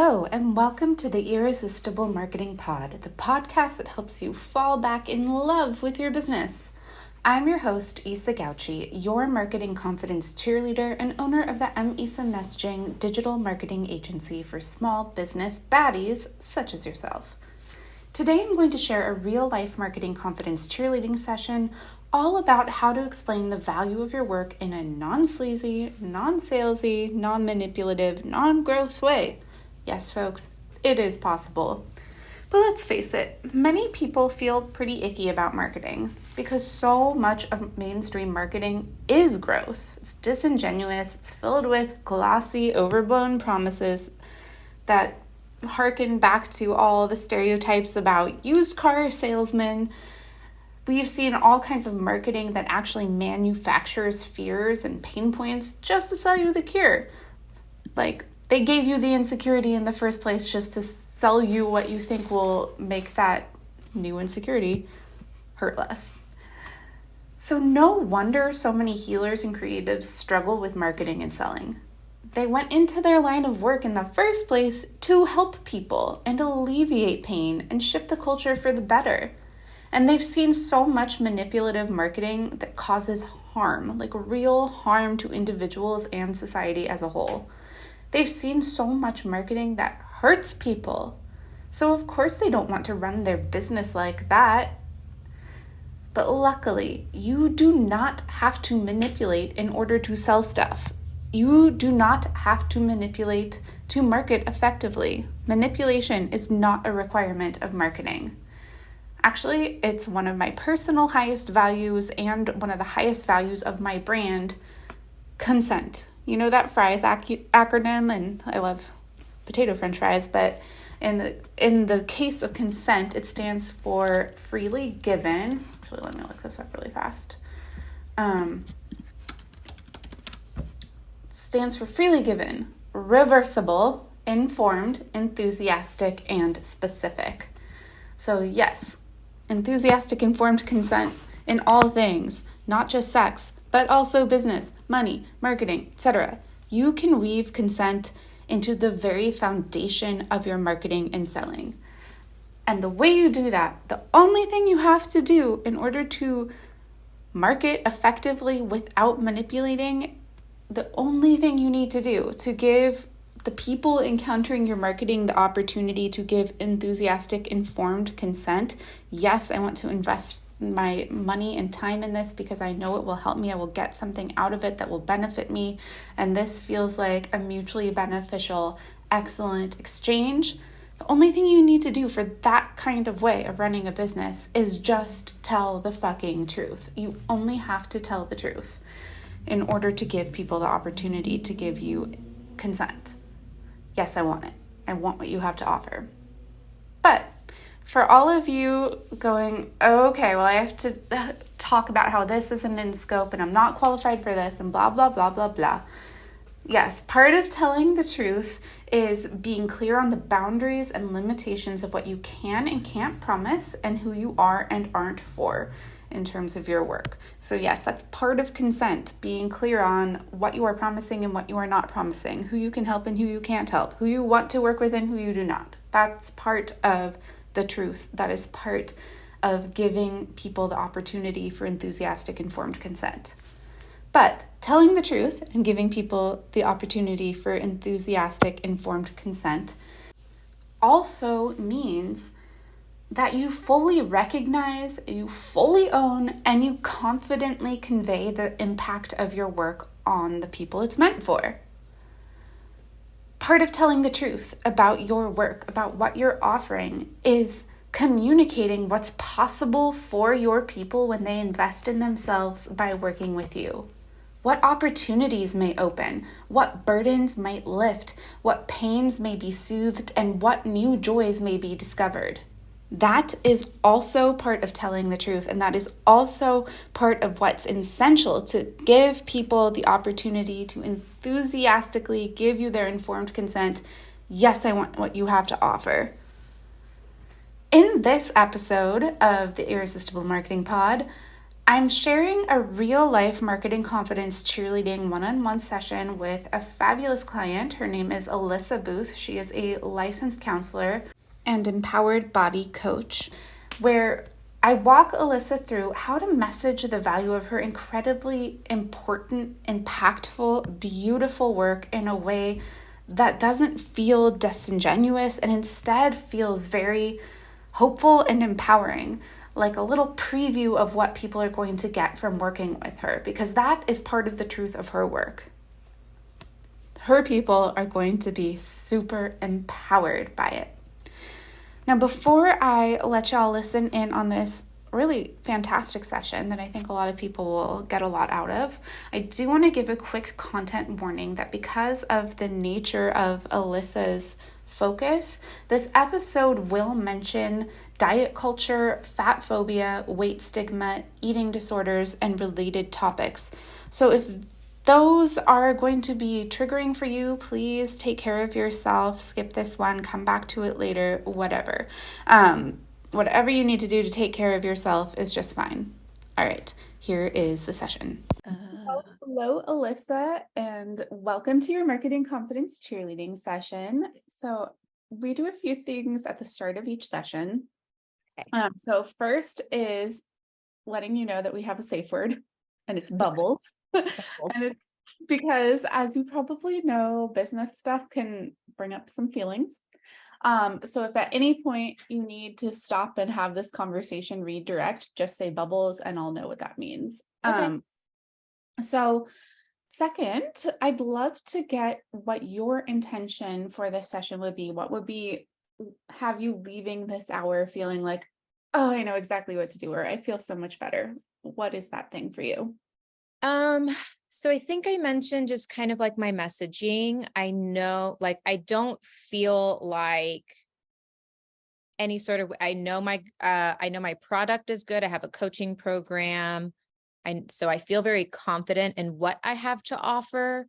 Hello, and welcome to the Irresistible Marketing Pod, the podcast that helps you fall back in love with your business. I'm your host, Isa Gauchi, your Marketing Confidence Cheerleader and owner of the Isa Messaging digital marketing agency for small business baddies such as yourself. Today, I'm going to share a real-life marketing confidence cheerleading session all about how to explain the value of your work in a non-sleazy, non-salesy, non-manipulative, non-gross way. Yes, folks, it is possible. But let's face it, many people feel pretty icky about marketing because so much of mainstream marketing is gross. It's disingenuous, it's filled with glossy, overblown promises that harken back to all the stereotypes about used car salesmen. We've seen all kinds of marketing that actually manufactures fears and pain points just to sell you the cure. Like, they gave you the insecurity in the first place just to sell you what you think will make that new insecurity hurt less. So no wonder so many healers and creatives struggle with marketing and selling. They went into their line of work in the first place to help people and alleviate pain and shift the culture for the better. And they've seen so much manipulative marketing that causes harm, like real harm to individuals and society as a whole. They've seen so much marketing that hurts people. So of course they don't want to run their business like that. But luckily, you do not have to manipulate in order to sell stuff. You do not have to manipulate to market effectively. Manipulation is not a requirement of marketing. Actually, it's one of my personal highest values and one of the highest values of my brand, consent. You know that fries acronym, and I love potato french fries, but in the case of consent, it stands for freely given. Actually, let me look this up really fast. Stands for freely given, reversible, informed, enthusiastic, and specific. So yes, enthusiastic, informed consent in all things, not just sex, but also business, money, marketing, etc. You can weave consent into the very foundation of your marketing and selling. And the way you do that, the only thing you have to do in order to market effectively without manipulating, the only thing you need to do to give the people encountering your marketing the opportunity to give enthusiastic, informed consent. Yes, I want to invest my money and time in this because I know it will help me. I will get something out of it that will benefit me. And this feels like a mutually beneficial, excellent exchange. The only thing you need to do for that kind of way of running a business is just tell the fucking truth. You only have to tell the truth in order to give people the opportunity to give you consent. Yes, I want it. I want what you have to offer. But for all of you going, okay, well, I have to talk about how this isn't in scope and I'm not qualified for this and blah, blah, blah, blah, blah. Yes, part of telling the truth is being clear on the boundaries and limitations of what you can and can't promise and who you are and aren't for in terms of your work. So yes, that's part of consent, being clear on what you are promising and what you are not promising, who you can help and who you can't help, who you want to work with and who you do not. That's part of the truth. That is part of giving people the opportunity for enthusiastic, informed consent. But telling the truth and giving people the opportunity for enthusiastic, informed consent also means that you fully recognize, you fully own, and you confidently convey the impact of your work on the people it's meant for. Part of telling the truth about your work, about what you're offering, is communicating what's possible for your people when they invest in themselves by working with you. What opportunities may open, what burdens might lift, what pains may be soothed, and what new joys may be discovered. That is also part of telling the truth, and that is also part of what's essential to give people the opportunity to enthusiastically give you their informed consent. Yes, I want what you have to offer. In this episode of the Irresistible Marketing Pod, I'm sharing a real life marketing confidence cheerleading one-on-one session with a fabulous client. Her name is Alyssa Booth. She is a licensed counselor and empowered body coach, where I walk Alyssa through how to message the value of her incredibly important, impactful, beautiful work in a way that doesn't feel disingenuous and instead feels very hopeful and empowering, like a little preview of what people are going to get from working with her, because that is part of the truth of her work. Her people are going to be super empowered by it. Now, before I let y'all listen in on this really fantastic session that I think a lot of people will get a lot out of, I do want to give a quick content warning that because of the nature of Alyssa's focus, this episode will mention diet culture, fat phobia, weight stigma, eating disorders, and related topics. So if those are going to be triggering for you, please take care of yourself, skip this one, come back to it later, whatever. Whatever you need to do to take care of yourself is just fine. All right, here is the session. Hello, Alyssa, and welcome to your Marketing Confidence Cheerleading session. So we do a few things at the start of each session. Okay. So first is letting you know that we have a safe word, and it's bubbles. And it's because, as you probably know, business stuff can bring up some feelings. So if at any point you need to stop and have this conversation redirect, just say bubbles and I'll know what that means. Okay. So second, I'd love to get what your intention for this session would be. What would be have you leaving this hour feeling like, oh, I know exactly what to do, or I feel so much better. What is that thing for you? So I think I mentioned just kind of like my messaging. I know, like, I don't feel like any sort of, I know my product is good. I have a coaching program. So I feel very confident in what I have to offer.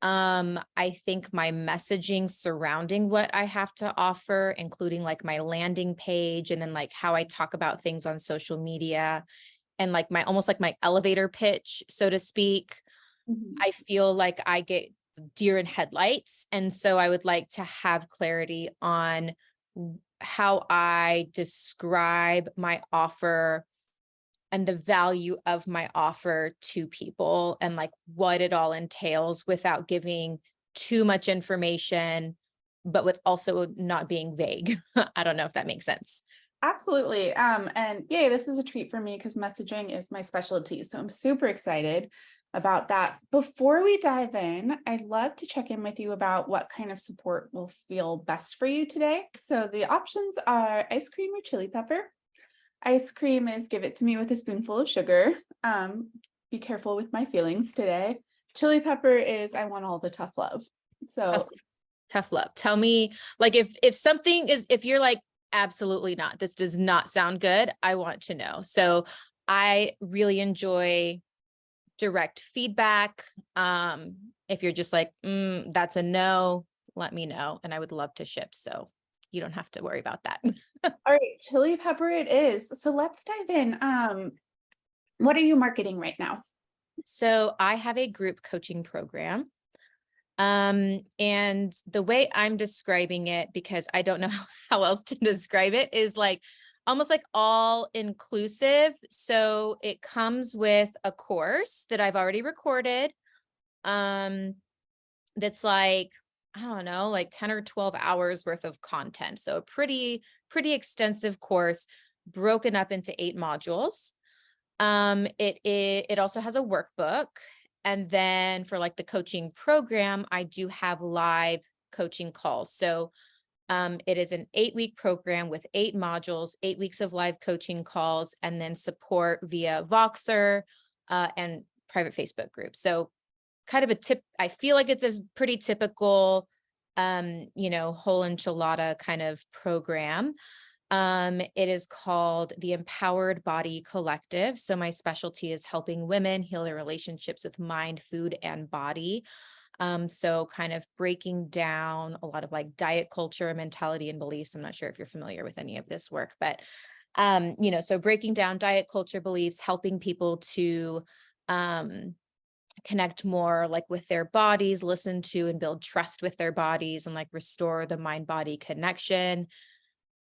I think my messaging surrounding what I have to offer, including like my landing page and then like how I talk about things on social media and like my almost like my elevator pitch, so to speak. I feel like I get deer in headlights. And so I would like to have clarity on how I describe my offer and the value of my offer to people and like what it all entails without giving too much information, but with also not being vague. I don't know if that makes sense. Absolutely. And yay, this is a treat for me because messaging is my specialty. So I'm super excited about that. Before we dive in, I'd love to check in with you about what kind of support will feel best for you today. So the options are ice cream or chili pepper. Ice cream is give it to me with a spoonful of sugar. Be careful with my feelings today. Chili pepper is I want all the tough love. So Tough love. Tell me, like, if something is, if you're like, absolutely not, this does not sound good, I want to know. So I really enjoy direct feedback. If you're just like, that's a no, let me know. And I would love to ship. So you don't have to worry about that. all right, chili pepper it is. So let's dive in. What are you marketing right now? So I have a group coaching program. And the way I'm describing it, because I don't know how else to describe it, is like almost like all inclusive. So it comes with a course that I've already recorded. That's like, I don't know, like 10 or 12 hours worth of content. So a pretty extensive course broken up into 8 modules. It also has a workbook. And then for like the coaching program, I do have live coaching calls. So it is an 8-week program with 8 modules, 8 weeks of live coaching calls, and then support via Voxer and private Facebook groups. So kind of I feel like it's a pretty typical, whole enchilada kind of program. It is called the Empowered Body Collective. So my specialty is helping women heal their relationships with mind, food, and body. So kind of breaking down a lot of like diet culture, mentality, and beliefs. I'm not sure if you're familiar with any of this work, but So breaking down diet culture beliefs, helping people to connect more like with their bodies, listen to and build trust with their bodies, and like restore the mind-body connection.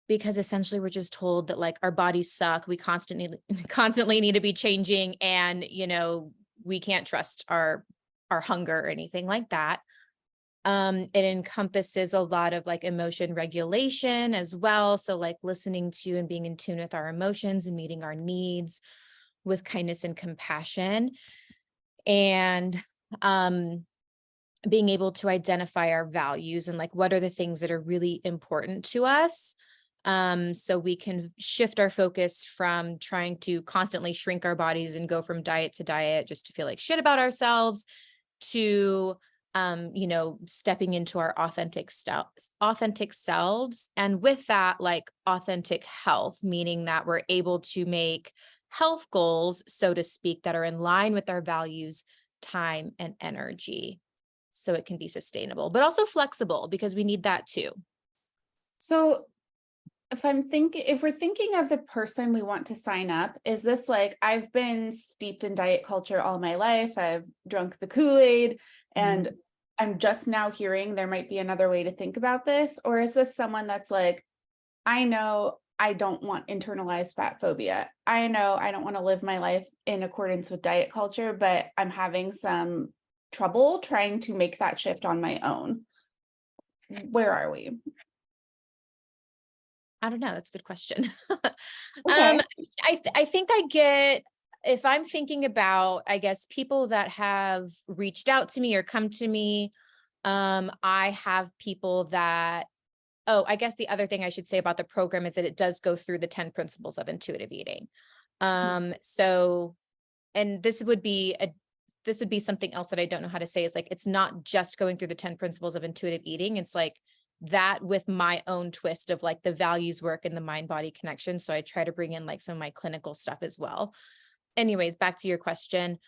Because essentially we're just told that like our bodies suck. We constantly need to be changing, and we can't trust our hunger or anything like that. It encompasses a lot of like emotion regulation as well. So like listening to and being in tune with our emotions and meeting our needs with kindness and compassion, and being able to identify our values and like what are the things that are really important to us. So we can shift our focus from trying to constantly shrink our bodies and go from diet to diet just to feel like shit about ourselves, to stepping into our authentic selves. And with that, like authentic health, meaning that we're able to make health goals, so to speak, that are in line with our values, time, and energy. So it can be sustainable, but also flexible, because we need that too. So if we're thinking of the person we want to sign up, is this like, I've been steeped in diet culture all my life, I've drunk the Kool-Aid, and I'm just now hearing there might be another way to think about this? Or is this someone that's like, I know I don't want internalized fat phobia. I know I don't want to live my life in accordance with diet culture, but I'm having some trouble trying to make that shift on my own. Where are we? I don't know. That's a good question. Okay. I think I get, if I'm thinking about, I guess, people that have reached out to me or come to me, I have people that, I guess the other thing I should say about the program is that it does go through the 10 principles of intuitive eating. So, and this would be something else that I don't know how to say, is like, it's not just going through the 10 principles of intuitive eating. It's like that with my own twist of like the values work and the mind body connection. So I try to bring in like some of my clinical stuff as well. Anyways, back to your question.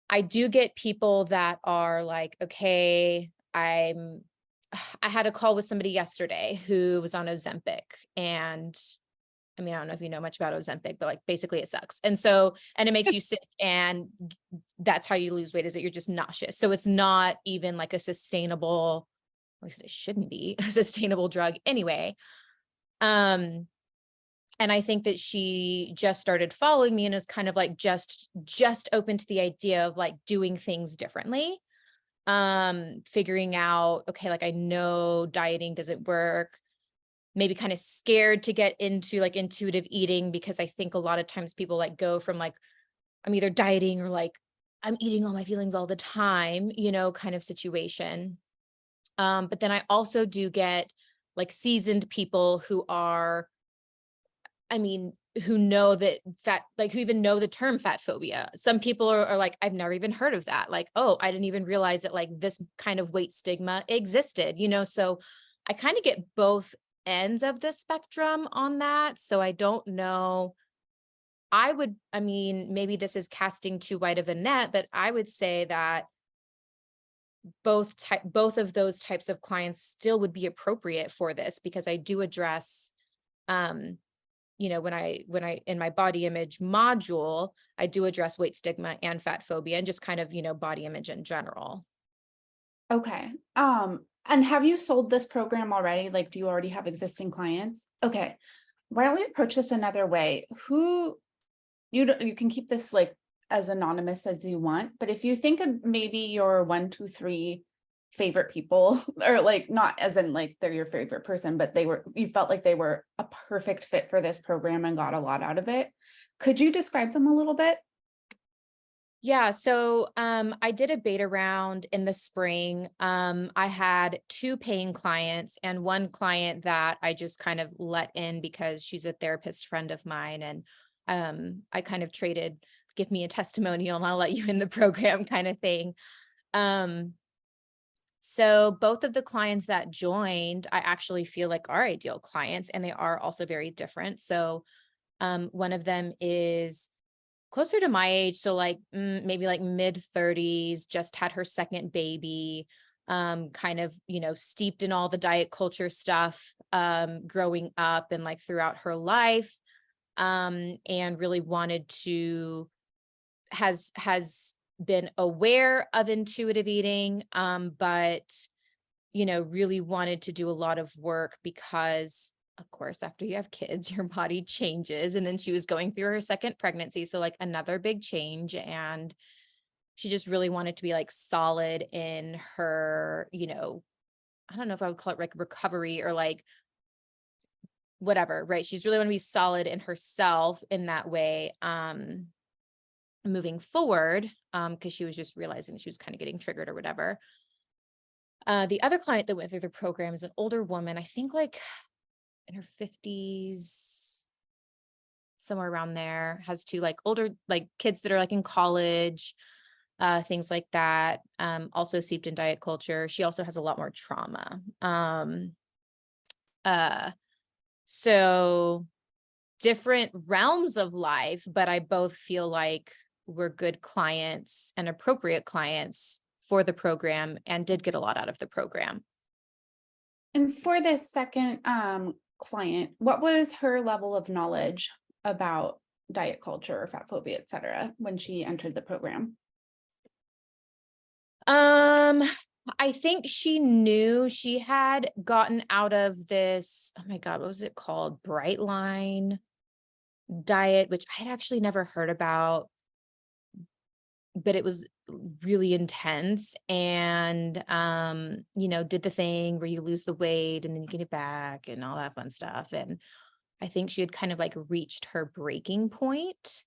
I do get people that are like, okay, I had a call with somebody yesterday who was on Ozempic, and I mean, I don't know if you know much about Ozempic, but like basically it sucks. And it makes you sick, and that's how you lose weight, is that you're just nauseous. So it's not even like a sustainable, at least it shouldn't be a sustainable drug anyway. And I think that she just started following me and is kind of like just open to the idea of like doing things differently. Figuring out, okay, like I know dieting doesn't work, maybe kind of scared to get into like intuitive eating, because I think a lot of times people like go from like, I'm either dieting or like I'm eating all my feelings all the time, kind of situation. But then I also do get like seasoned people who are, I mean, who know that who even know the term fat phobia. Some people are like, I've never even heard of that. Like, oh, I didn't even realize that like this kind of weight stigma existed, so I kind of get both ends of the spectrum on that. So I don't know. I mean, maybe this is casting too wide of a net, but I would say that both of those types of clients still would be appropriate for this, because I do address, when I in my body image module, I do address weight stigma and fat phobia and just kind of, body image in general. Okay. And have you sold this program already? Like, do you already have existing clients? Okay. Why don't we approach this another way? You can keep this like as anonymous as you want, but if you think of maybe your 1, 2, 3 favorite people, or like not as in like they're your favorite person, but you felt like they were a perfect fit for this program and got a lot out of it. Could you describe them a little bit? Yeah. So I did a beta round in the spring. I had 2 paying clients and 1 client that I just kind of let in because she's a therapist friend of mine. And I kind of traded, give me a testimonial and I'll let you in the program kind of thing. So both of the clients that joined, I actually feel like are ideal clients, and they are also very different. So one of them is closer to my age. So like maybe like mid 30s, just had her second baby, kind of, steeped in all the diet culture stuff, growing up and like throughout her life. and really wanted to, has been aware of intuitive eating, but, really wanted to do a lot of work because, of course, after you have kids, your body changes. And then she was going through her second pregnancy. So like another big change. And she just really wanted to be like solid in her, I don't know if I would call it like recovery or like whatever, right? She's really want to be solid in herself in that way. Moving forward, because she was just realizing she was kind of getting triggered or whatever. The other client that went through the program is an older woman, I think like in her 50s, somewhere around there, has two like older like kids that are like in college, things like that. Also steeped in diet culture. She also has a lot more trauma. So different realms of life, but I both feel like we're good clients and appropriate clients for the program and did get a lot out of the program. And for this second client, what was her level of knowledge about diet culture or fat phobia, et cetera, when she entered the program? I think she knew she had gotten out of this, oh my God, what was it called? Bright Line diet, which I had actually never heard about, but it was really intense. And, did the thing where you lose the weight and then you get it back and all that fun stuff. And I think she had kind of like reached her breaking point.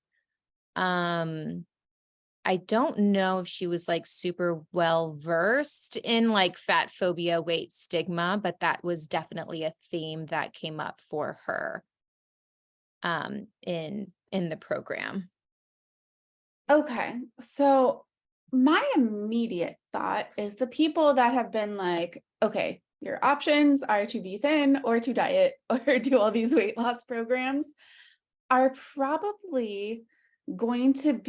I don't know if she was like super well versed in like fat phobia, weight stigma, but that was definitely a theme that came up for her in the program. Okay, so my immediate thought is the people that have been like, okay, your options are to be thin or to diet or do all these weight loss programs are probably going to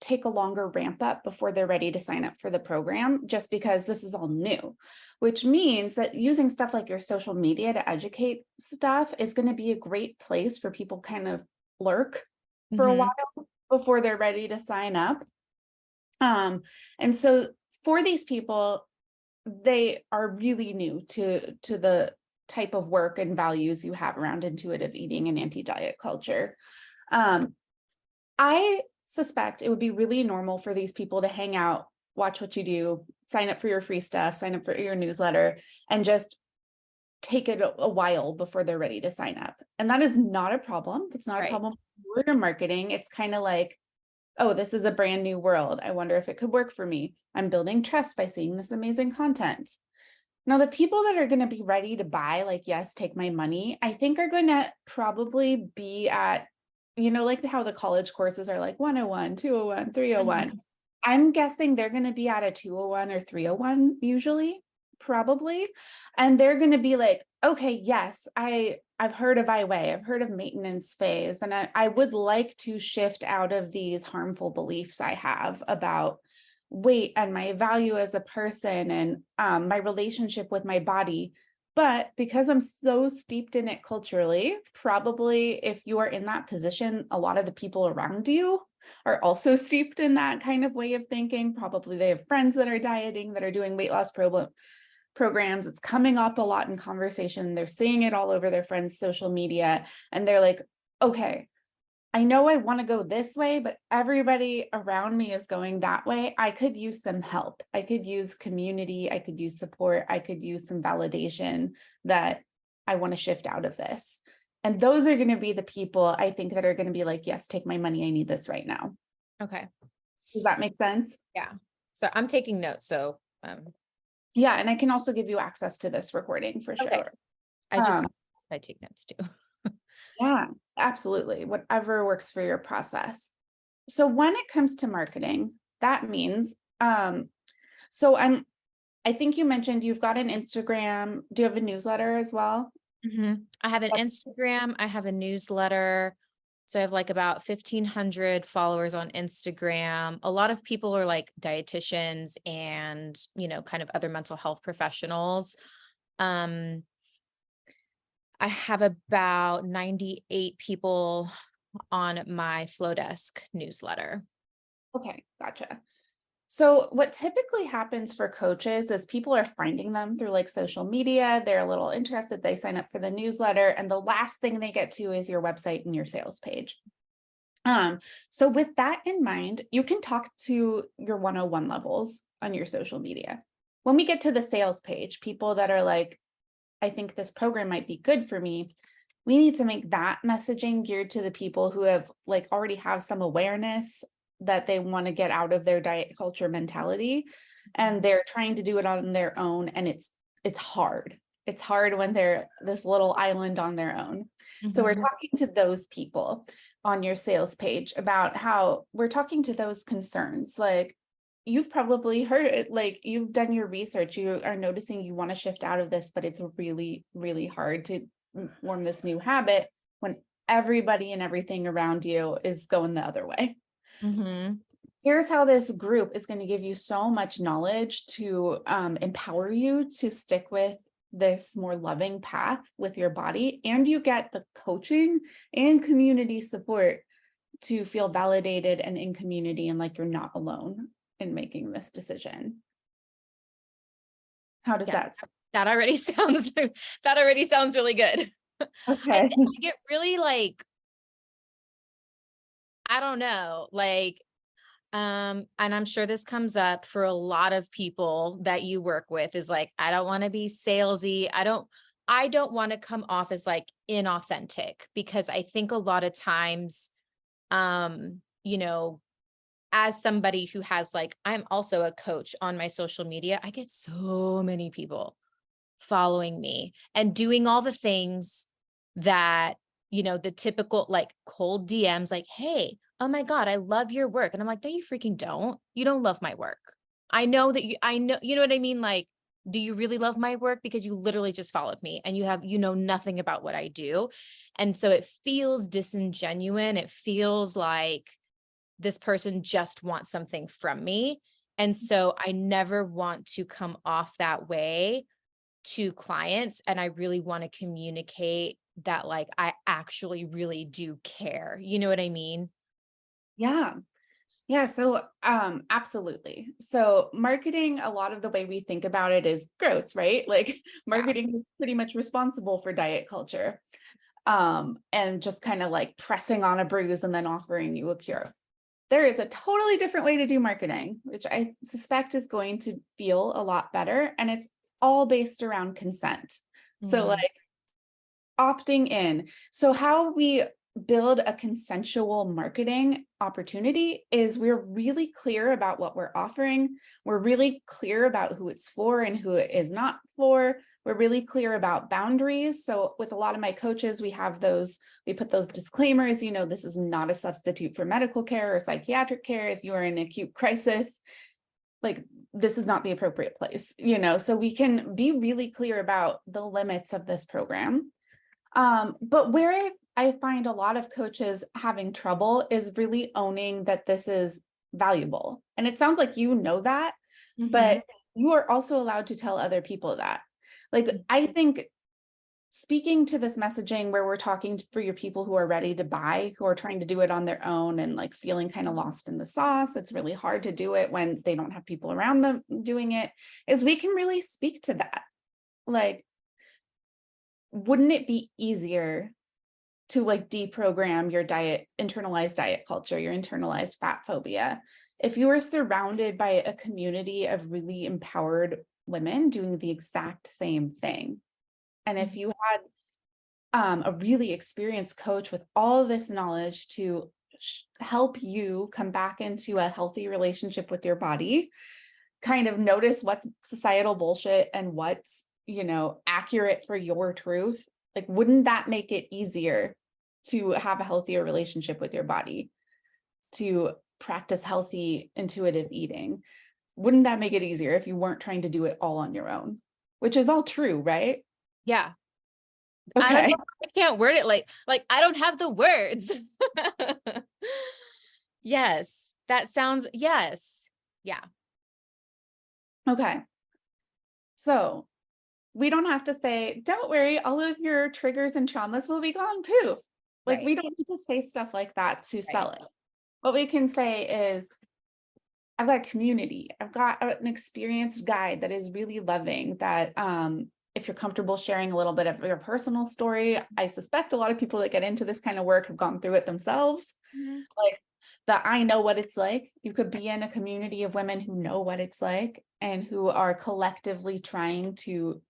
take a longer ramp up before they're ready to sign up for the program, just because this is all new, which means that using stuff like your social media to educate stuff is going to be a great place for people kind of lurk for a while before they're ready to sign up. And so for these people, they are really new to the type of work and values you have around intuitive eating and anti-diet culture. I suspect it would be really normal for these people to hang out, watch what you do, sign up for your free stuff, sign up for your newsletter, and just take it a while before they're ready to sign up. And that is not a problem. That's not a problem for your marketing. It's kind of like, oh, this is a brand new world. I wonder if it could work for me. I'm building trust by seeing this amazing content. Now, the people that are going to be ready to buy, like, yes, take my money, I think are going to probably be at, like how the college courses are like 101, 201, 301. I'm guessing they're going to be at a 201 or 301 usually, probably. And they're going to be like, okay, yes, I've heard of IWay, I've heard of maintenance phase, and I would like to shift out of these harmful beliefs I have about weight and my value as a person and my relationship with my body. But because I'm so steeped in it culturally, probably if you are in that position, a lot of the people around you are also steeped in that kind of way of thinking. Probably they have friends that are dieting, that are doing weight loss programs. It's coming up a lot in conversation. They're seeing it all over their friends' social media. And they're like, okay, I know I want to go this way, but everybody around me is going that way. I could use some help. I could use community. I could use support. I could use some validation that I want to shift out of this. And those are going to be the people I think that are going to be like, yes, take my money. I need this right now. Okay. Does that make sense? Yeah. So I'm taking notes. So, yeah. And I can also give you access to this recording for okay. sure. I take notes too. Yeah, absolutely. Whatever works for your process. So when it comes to marketing, that means, so I think you mentioned you've got an Instagram. Do you have a newsletter as well? I have an Instagram. I have a newsletter. So I have like about 1,500 followers on Instagram. A lot of people are like dietitians and, kind of other mental health professionals. I have about 98 people on my Flow Desk newsletter. Okay, gotcha. So what typically happens for coaches is people are finding them through like social media. They're a little interested. They sign up for the newsletter, and the last thing they get to is your website and your sales page. So with that in mind, you can talk to your 101 levels on your social media. When we get to the sales page, people that are like, I think this program might be good for me, we need to make that messaging geared to the people who have like already have some awareness that they want to get out of their diet culture mentality, and they're trying to do it on their own, and it's hard. It's hard when they're this little island on their own. So we're talking to those people on your sales page about how we're talking to those concerns. Like, you've probably heard it, like you've done your research, you are noticing you want to shift out of this, but it's really, really hard to form this new habit when everybody and everything around you is going the other way. Mm-hmm. Here's how this group is going to give you so much knowledge to empower you to stick with this more loving path with your body, and you get the coaching and community support to feel validated and in community and like you're not alone in making this decision. How does that sound? That already sounds really good. Okay. I get really like, I don't know, like, and I'm sure this comes up for a lot of people that you work with, is like, I don't want to be salesy. I don't want to come off as like inauthentic, because I think a lot of times, you know, as somebody who has like, I'm also a coach on my social media, I get so many people following me and doing all the things that, the typical like cold DMs, like, hey, oh my God, I love your work. And I'm like, no, you freaking don't. You don't love my work. I know, you know what I mean? Like, do you really love my work? Because you literally just followed me and you know nothing about what I do. And so it feels disingenuous. It feels like this person just wants something from me. And so I never want to come off that way to clients. And I really want to communicate that, like, I actually really do care. You know what I mean? Yeah. Yeah. So absolutely. So marketing, a lot of the way we think about it is gross, right? Like marketing is pretty much responsible for diet culture. And just kind of like pressing on a bruise and then offering you a cure. There is a totally different way to do marketing, which I suspect is going to feel a lot better. And it's all based around consent. So like opting in. So how we build a consensual marketing opportunity is we're really clear about what we're offering. We're really clear about who it's for and who it is not for. We're really clear about boundaries. So with a lot of my coaches, we put those disclaimers, this is not a substitute for medical care or psychiatric care. If you are in acute crisis, like this is not the appropriate place, so we can be really clear about the limits of this program. But where I find a lot of coaches having trouble is really owning that this is valuable. And it sounds like that, but you are also allowed to tell other people that. Like, I think speaking to this messaging where we're talking for your people who are ready to buy, who are trying to do it on their own and like feeling kind of lost in the sauce, it's really hard to do it when they don't have people around them doing it, is we can really speak to that. Like, wouldn't it be easier to like deprogram your internalized diet culture, your internalized fat phobia, if you were surrounded by a community of really empowered women doing the exact same thing? And if you had a really experienced coach with all this knowledge to help you come back into a healthy relationship with your body, kind of notice what's societal bullshit and what's accurate for your truth, like, wouldn't that make it easier to have a healthier relationship with your body, to practice healthy intuitive eating? Wouldn't that make it easier if you weren't trying to do it all on your own? Which is all true, right? Yeah. Okay. I don't know, I can't word it like I don't have the words. Yes. Yes. Yeah. Okay. So we don't have to say, don't worry, all of your triggers and traumas will be gone. Poof. Like Right. we don't need to say stuff like that to Right. sell it. What we can say is, I've got a community. I've got an experienced guide that is really loving that if you're comfortable sharing a little bit of your personal story, I suspect a lot of people that get into this kind of work have gone through it themselves. Mhm. Like that I know what it's like. You could be in a community of women who know what it's like and who are collectively trying to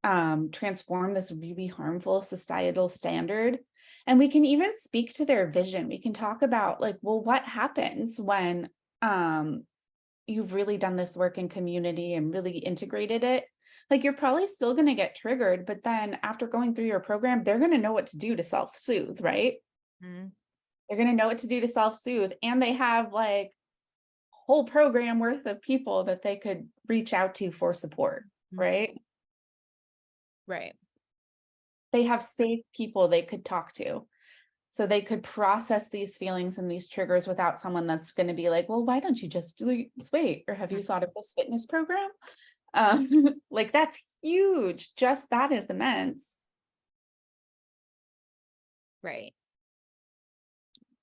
transform this really harmful societal standard. And we can even speak to their vision. We can talk about like, well, what happens when you've really done this work in community and really integrated it? Like you're probably still going to get triggered, but then after going through your program, they're going to know what to do to self-soothe, right? Mhm. They're going to know what to do to self-soothe. And they have like whole program worth of people that they could reach out to for support, Mhm. right? Right. They have safe people they could talk to. So they could process these feelings and these triggers without someone that's going to be like, well, why don't you just lose weight? Or have you thought of this fitness program? Like that's huge. Just that is immense. Right.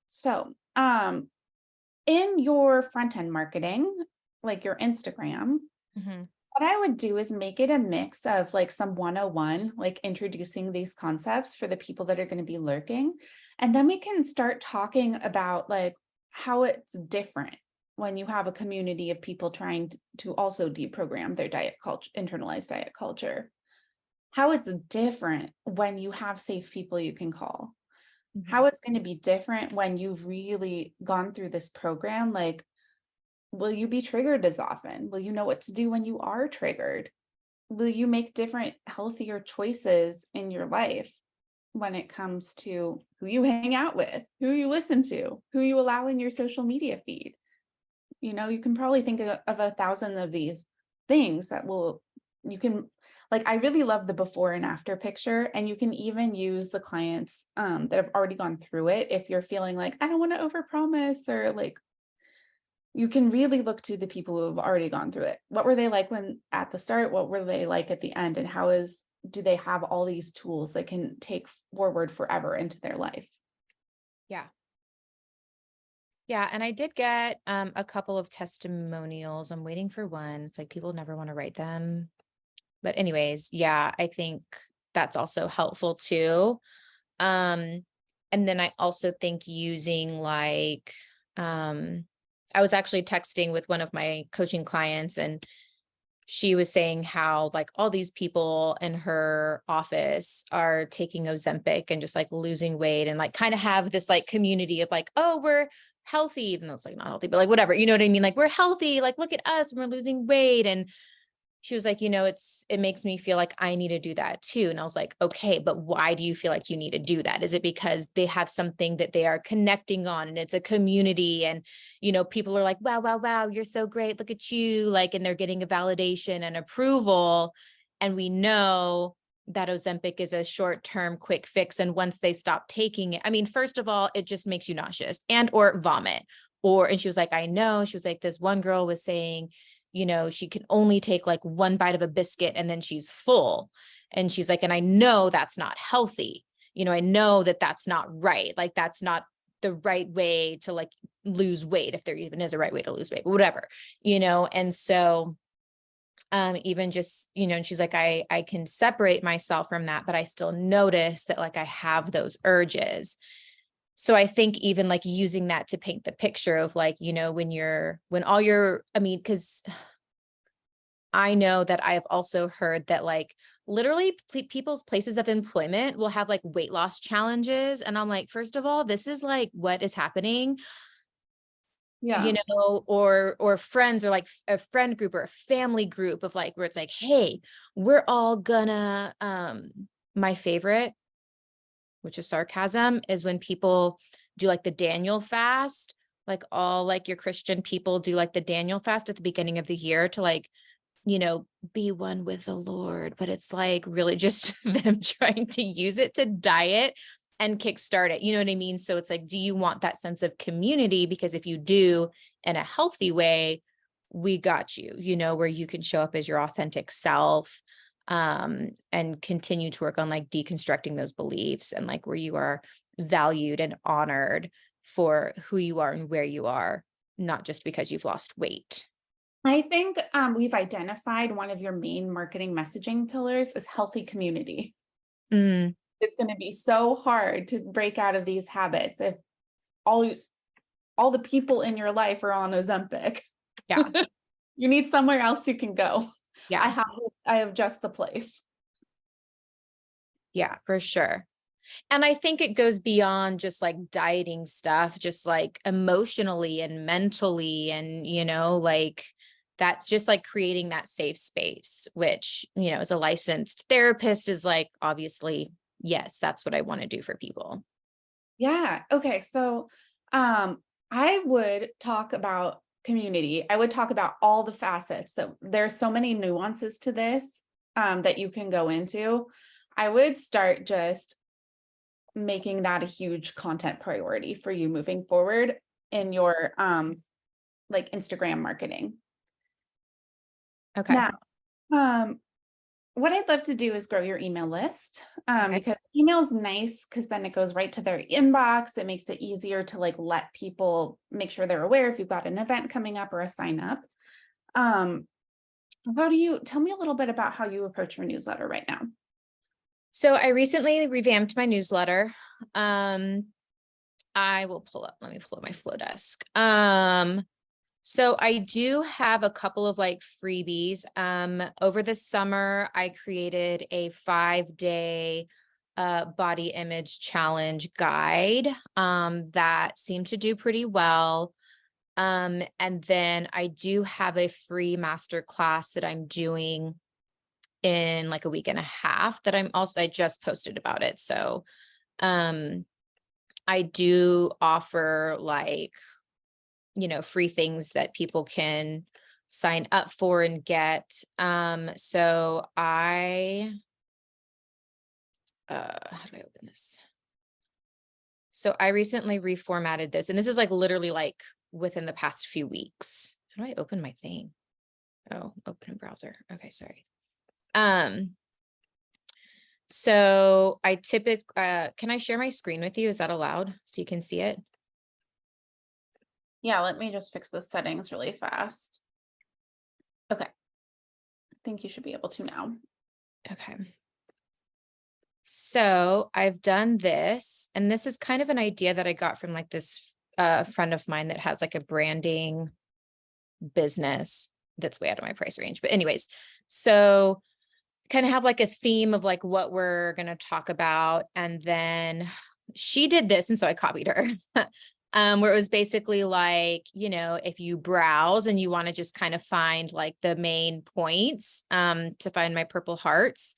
So, in your front end marketing, like your Instagram, Mhm. what I would do is make it a mix of like some 101, like introducing these concepts for the people that are going to be lurking. And then we can start talking about like how it's different when you have a community of people trying to also deprogram their diet culture, internalized diet culture. How it's different when you have safe people you can call. How Mhm. it's going to be different when you've really gone through this program. Like, will you be triggered as often? Will you know what to do when you are triggered? Will you make different, healthier choices in your life when it comes to who you hang out with, who you listen to, who you allow in your social media feed? You know, you can probably think of 1,000 of these things that will, you can, like, I really love the before and after picture. And you can even use the clients that have already gone through it. If you're feeling like, I don't want to overpromise, or like, you can really look to the people who have already gone through it. What were they like when at the start? What were they like at the end? And do they have all these tools they can take forward forever into their life? Yeah. Yeah. And I did get a couple of testimonials. I'm waiting for one. It's like people never want to write them. But anyways, yeah, I think that's also helpful too. Um, and then I also think using like, I was actually texting with one of my coaching clients, and she was saying how like all these people in her office are taking Ozempic and just like losing weight, and like kind of have this like community of like, oh, we're healthy, even though it's like not healthy, but like whatever, you know what I mean? Like we're healthy, like look at us, we're losing weight. And she was like, it makes me feel like I need to do that too. And I was like, okay, but why do you feel like you need to do that? Is it because they have something that they are connecting on and it's a community, and, people are like, wow, wow, wow, you're so great. Look at you. Like, and they're getting a validation and approval. And we know that Ozempic is a short-term quick fix. And once they stop taking it, I mean, first of all, it just makes you nauseous and or vomit. And she was like, I know. She was like, this one girl was saying, she can only take like one bite of a biscuit and then she's full. And she's like, and I know that's not healthy. I know that that's not right. Like that's not the right way to like lose weight, if there even is a right way to lose weight, but whatever, And so even just, and she's like, I can separate myself from that, but I still notice that like I have those urges. So I think even like using that to paint the picture of like, because I know that I've also heard that like literally people's places of employment will have like weight loss challenges. And I'm like, first of all, this is like what is happening, Yeah. or friends, or like a friend group or a family group of like, where it's like, hey, we're all gonna, my favorite, which is sarcasm, is when people do like the Daniel fast, like all like your Christian people do like the Daniel fast at the beginning of the year to like, be one with the Lord, but it's like really just them trying to use it to diet and kickstart it. You know what I mean? So it's like, do you want that sense of community? Because if you do in a healthy way, we got you, where you can show up as your authentic self. and continue to work on like deconstructing those beliefs and like where you are valued and honored for who you are and where you are, not just because you've lost weight. I think we've identified one of your main marketing messaging pillars as healthy community. Mm, It's going to be so hard to break out of these habits if all the people in your life are on Ozempic. yeah. You need somewhere else you can go. Yeah. I have just the place. Yeah, for sure. And I think it goes beyond just like dieting stuff, just like emotionally and mentally, and, like that's just like creating that safe space, which, as a licensed therapist is like, obviously, yes, that's what I want to do for people. Yeah. Okay. So I would talk about community. I would talk about all the facets that there's so many nuances to this that you can go into. I would start just making that a huge content priority for you moving forward in your like Instagram marketing. Okay. Now, what I'd love to do is grow your email list Okay. because email is nice because then it goes right to their inbox. It makes it easier to like let people make sure they're aware if you've got an event coming up or a sign up. How do you tell me a little bit about how you approach your newsletter right now? So I recently revamped my newsletter. Let me pull up my flow desk. So I do have a couple of like freebies. Over the summer, I created a 5-day body image challenge guide that seemed to do pretty well. And then I do have a free master class that I'm doing in like a week and a half that I just posted about it. So I do offer like, free things that people can sign up for and get. So how do I open this? So I recently reformatted this, and this is like literally like within the past few weeks. How do I open my thing? Oh, open a browser. Okay, sorry. So I typically, can I share my screen with you? Is that allowed? So you can see it? Yeah, let me just fix the settings really fast. Okay. I think you should be able to now. Okay. So I've done this, and this is kind of an idea that I got from like this friend of mine that has like a branding business that's way out of my price range. But anyways, so kind of have like a theme of like what we're going to talk about. And then she did this. And so I copied her, where it was basically like, if you browse and you want to just kind of find like the main points, to find my purple hearts,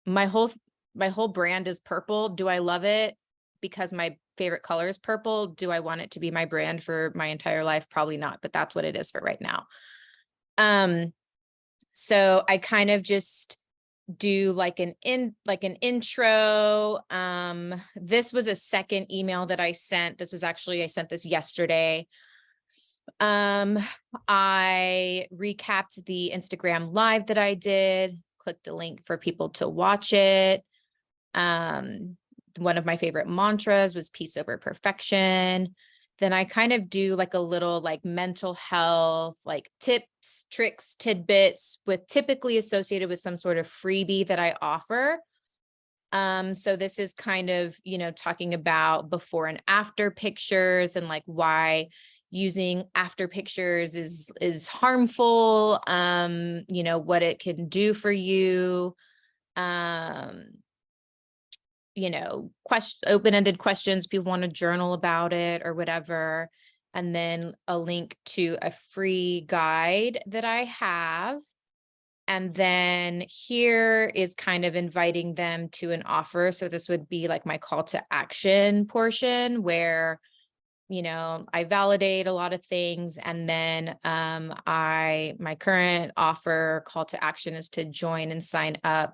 my whole brand is purple. Do I love it because my favorite color is purple? Do I want it to be my brand for my entire life? Probably not, but that's what it is for right now. So I kind of just do like an intro. This was a second email that I sent. I sent this yesterday. I recapped the Instagram live that I did, clicked a link for people to watch it. One of my favorite mantras was peace over perfection. Then I kind of do like a little like mental health, like tips, tricks, tidbits with typically associated with some sort of freebie that I offer. So this is kind of, talking about before and after pictures and like why using after pictures is harmful, what it can do for you. Open-ended questions, people want to journal about it or whatever. And then a link to a free guide that I have. And then here is kind of inviting them to an offer. So this would be like my call to action portion where, I validate a lot of things. And then my current offer call to action is to join and sign up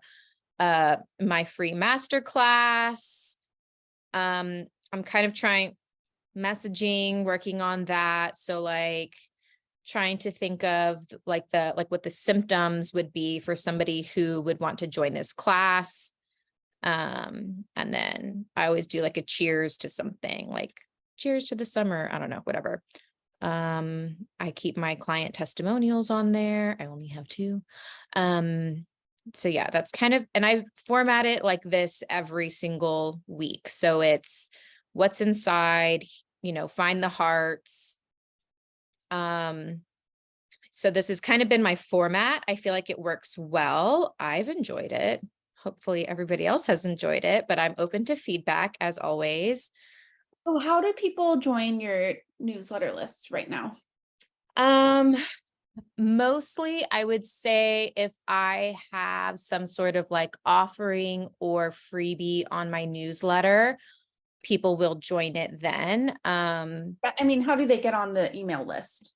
my free masterclass. I'm kind of trying messaging, working on that. So like trying to think of like what the symptoms would be for somebody who would want to join this class. And then I always do like a cheers to something, like cheers to the summer. I don't know, whatever. I keep my client testimonials on there. I only have 2. So yeah, that's kind of, and I format it like this every single week. So it's what's inside, find the hearts. So this has kind of been my format. I feel like it works well. I've enjoyed it. Hopefully everybody else has enjoyed it, but I'm open to feedback as always. So how do people join your newsletter list right now? Mostly I would say if I have some sort of like offering or freebie on my newsletter, people will join it then. I mean, how do they get on the email list?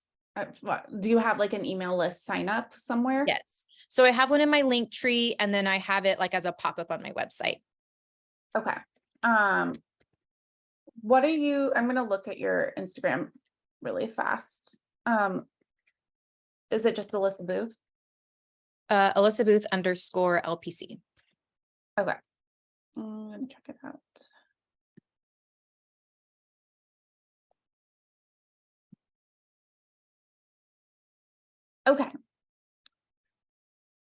Do you have like an email list sign up somewhere? Yes. So I have one in my link tree, and then I have it like as a pop-up on my website. Okay. I'm going to look at your Instagram really fast. Is it just Alyssa Booth? Alyssa Booth _LPC. Okay. I'm going to check it out. Okay.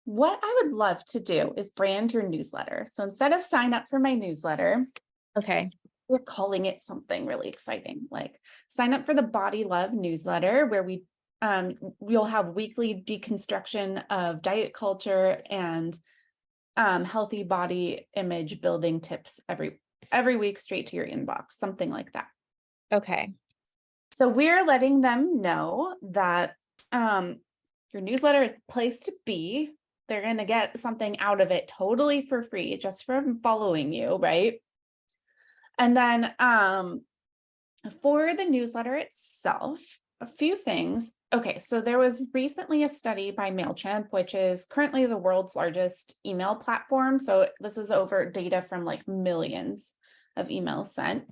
What I would love to do is brand your newsletter. So instead of sign up for my newsletter, Okay. we're calling it something really exciting, like sign up for the Body Love newsletter, where we'll have weekly deconstruction of diet culture and healthy body image building tips every week straight to your inbox, something like that. Okay. So we're letting them know that your newsletter is the place to be. They're going to get something out of it totally for free just from following you, right? And then for the newsletter itself, a few things. Okay, so there was recently a study by MailChimp, which is currently the world's largest email platform. So this is over data from like millions of emails sent.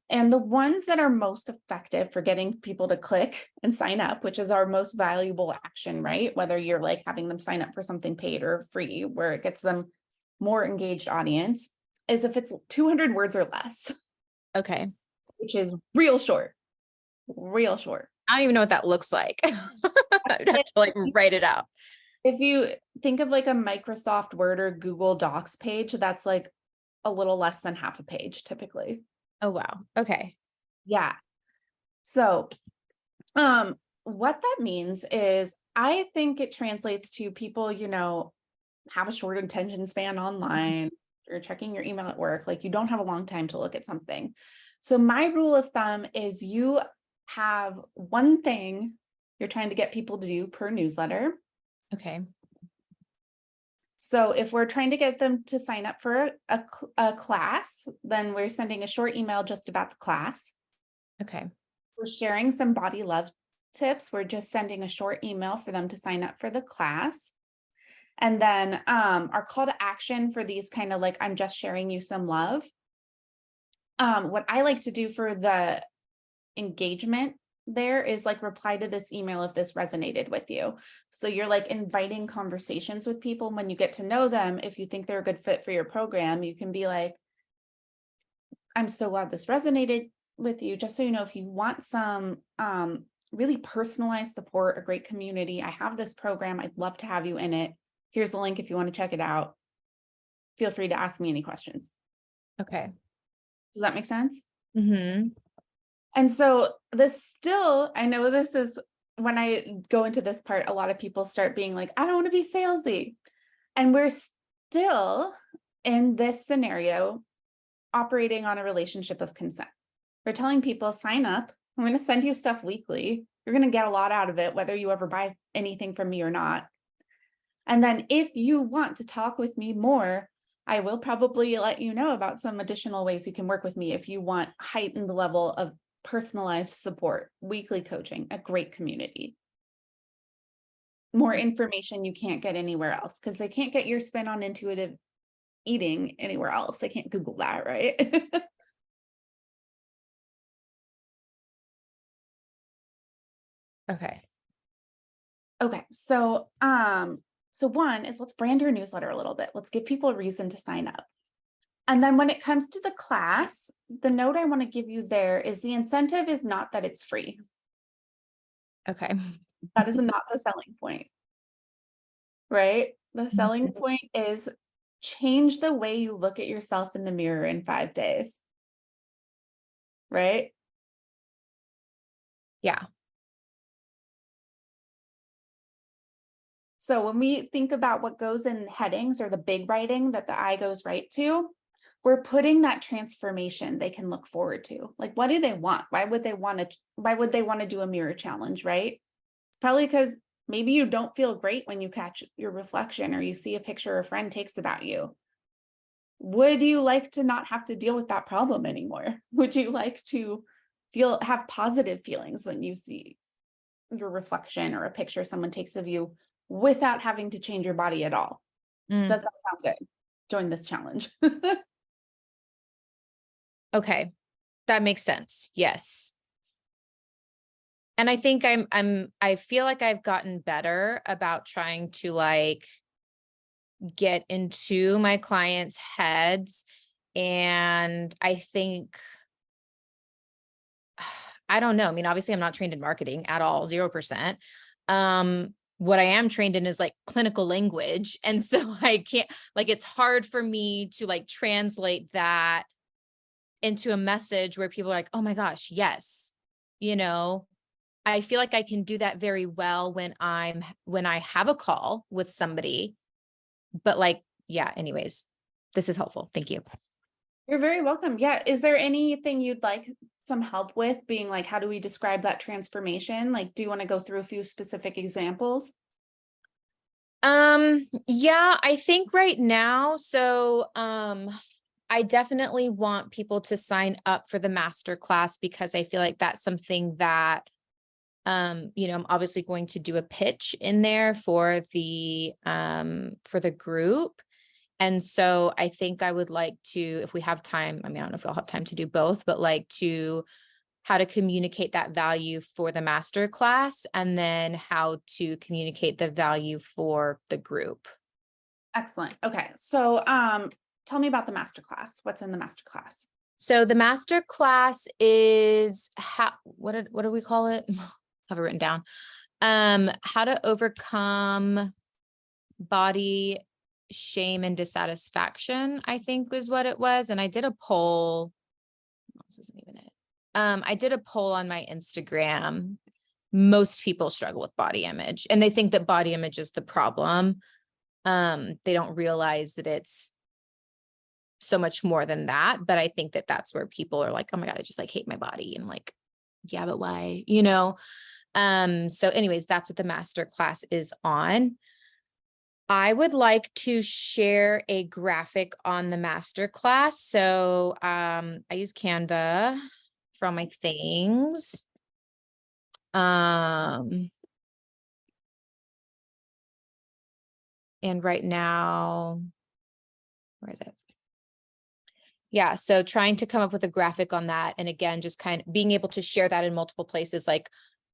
And the ones that are most effective for getting people to click and sign up, which is our most valuable action, right? Whether you're like having them sign up for something paid or free, where it gets them more engaged audience, is if it's 200 words or less. Okay. Which is real short. Real short. I don't even know what that looks like. I'd have to like write it out. If you think of like a Microsoft Word or Google Docs page, that's like a little less than half a page typically. Oh, wow. Okay. Yeah. So, what that means is I think it translates to people, have a short attention span online, you're checking your email at work, like you don't have a long time to look at something. So my rule of thumb is you have one thing you're trying to get people to do per newsletter. Okay. So if we're trying to get them to sign up for a class, then we're sending a short email just about the class. Okay. We're sharing some body love tips. We're just sending a short email for them to sign up for the class. And then our call to action for these kind of like, I'm just sharing you some love. What I like to do for the engagement there is like reply to this email if this resonated with you. So you're like inviting conversations with people. When you get to know them, if you think they're a good fit for your program, you can be like, I'm so glad this resonated with you. Just so you know, if you want some really personalized support, a great community, I have this program. I'd love to have you in it. Here's the link if you want to check it out. Feel free to ask me any questions. Okay. Does that make sense? Mm-hmm. And so I know this is when I go into this part, a lot of people start being like, I don't want to be salesy. And we're still in this scenario operating on a relationship of consent. We're telling people, sign up. I'm going to send you stuff weekly. You're going to get a lot out of it, whether you ever buy anything from me or not. And then if you want to talk with me more, I will probably let you know about some additional ways you can work with me if you want heightened level of personalized support, weekly coaching, a great community. More information you can't get anywhere else because they can't get your spin on intuitive eating anywhere else. They can't Google that, right? Okay. Okay. So one is let's brand your newsletter a little bit. Let's give people a reason to sign up. And then when it comes to the class, the note I want to give you there is the incentive is not that it's free. Okay. That is not the selling point, right? The selling point is change the way you look at yourself in the mirror in 5 days, right? Yeah. So when we think about what goes in headings or the big writing that the eye goes right to, we're putting that transformation they can look forward to. Like, what do they want? Why would they want to do a mirror challenge, right? It's probably because maybe you don't feel great when you catch your reflection or you see a picture a friend takes about you. Would you like to not have to deal with that problem anymore? Would you like to have positive feelings when you see your reflection or a picture someone takes of you without having to change your body at all? Does that sound good? Join this challenge. Okay. That makes sense. Yes. And I think I feel like I've gotten better about trying to like get into my clients' heads. And I think, I don't know. I mean, obviously I'm not trained in marketing at all, 0%. What I am trained in is like clinical language. And so I can't, like, it's hard for me to like translate that into a message where people are like, oh my gosh, yes. You know, I feel like I can do that very well when I have a call with somebody, but like, yeah, anyways, this is helpful. Thank you. You're very welcome. Yeah. Is there anything you'd like some help with being like, how do we describe that transformation? Like, do you want to go through a few specific examples? Yeah, I think right now, so, I definitely want people to sign up for the master class because I feel like that's something that, I'm obviously going to do a pitch in there for the group. And so I think I would like to, if we have time, I mean, I don't know if I'll have time to do both, but like to how to communicate that value for the master class and then how to communicate the value for the group. Excellent. Okay. So, tell me about the masterclass. What's in the masterclass? So the master class is what do we call it? Have it written down. How to overcome body shame and dissatisfaction, I think was what it was. And I did a poll. This isn't even it. I did a poll on my Instagram. Most people struggle with body image and they think that body image is the problem. They don't realize that it's so much more than that. But I think that that's where people are like, oh my God, I just like hate my body. And like, yeah, but why, So anyways, that's what the master class is on. I would like to share a graphic on the master class. So I use Canva for all my things. And right now, where is it? Yeah, so trying to come up with a graphic on that. And again, just kind of being able to share that in multiple places, like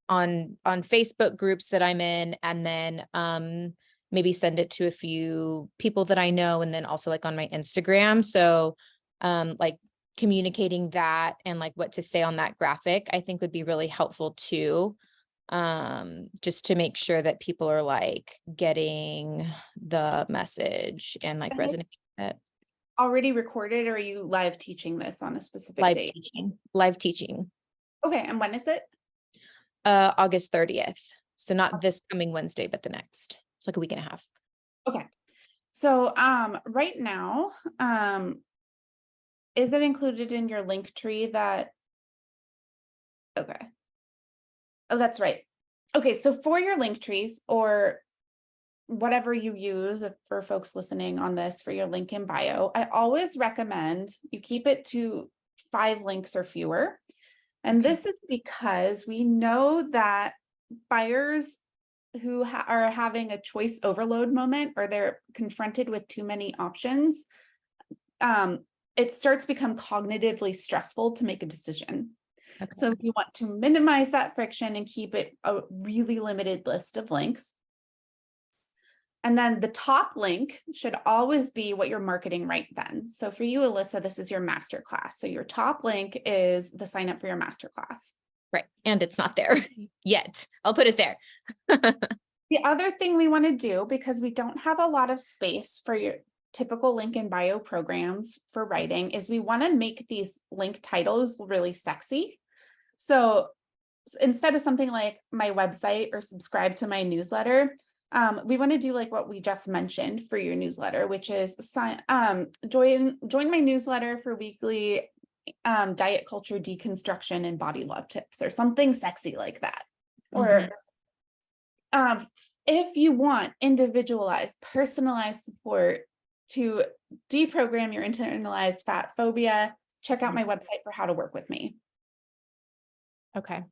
on Facebook groups that I'm in, and then maybe send it to a few people that I know, and then also like on my Instagram. So like communicating that and like what to say on that graphic, I think would be really helpful too. Just to make sure that people are like getting the message and like resonating with it. Already recorded, or are you live teaching this on a specific date? Live teaching. Okay. And when is it? August 30th. So not this coming Wednesday, but the next. It's like a week and a half. Okay. So, right now, is it included in your link tree that, okay. Oh, that's right. Okay. So for your link trees or whatever you use for folks listening on this for your link in bio, I always recommend you keep it to 5 links or fewer. And this is because we know that buyers who are having a choice overload moment, or they're confronted with too many options, it starts to become cognitively stressful to make a decision. Okay. So if you want to minimize that friction and keep it a really limited list of links, And then the top link should always be what you're marketing right then. So for you, Alyssa, this is your masterclass. So your top link is the sign up for your masterclass. Right. And it's not there yet. I'll put it there. The other thing we want to do, because we don't have a lot of space for your typical link in bio programs for writing, is we want to make these link titles really sexy. So instead of something like my website or subscribe to my newsletter, we want to do like what we just mentioned for your newsletter, which is join my newsletter for weekly diet culture deconstruction and body love tips, or something sexy like that. Or if you want individualized, personalized support to deprogram your internalized fat phobia, check out my website for how to work with me. Okay.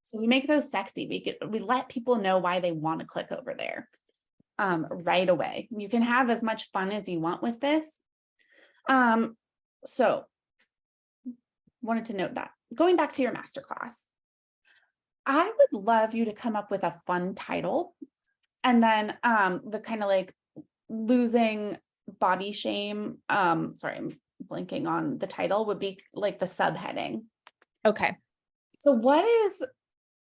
So we make those sexy. We let people know why they want to click over there right away. You can have as much fun as you want with this. So wanted to note that. Going back to your masterclass, I would love you to come up with a fun title, and then the kind of like losing body shame. Sorry, I'm blanking on the title, would be like the subheading. Okay. So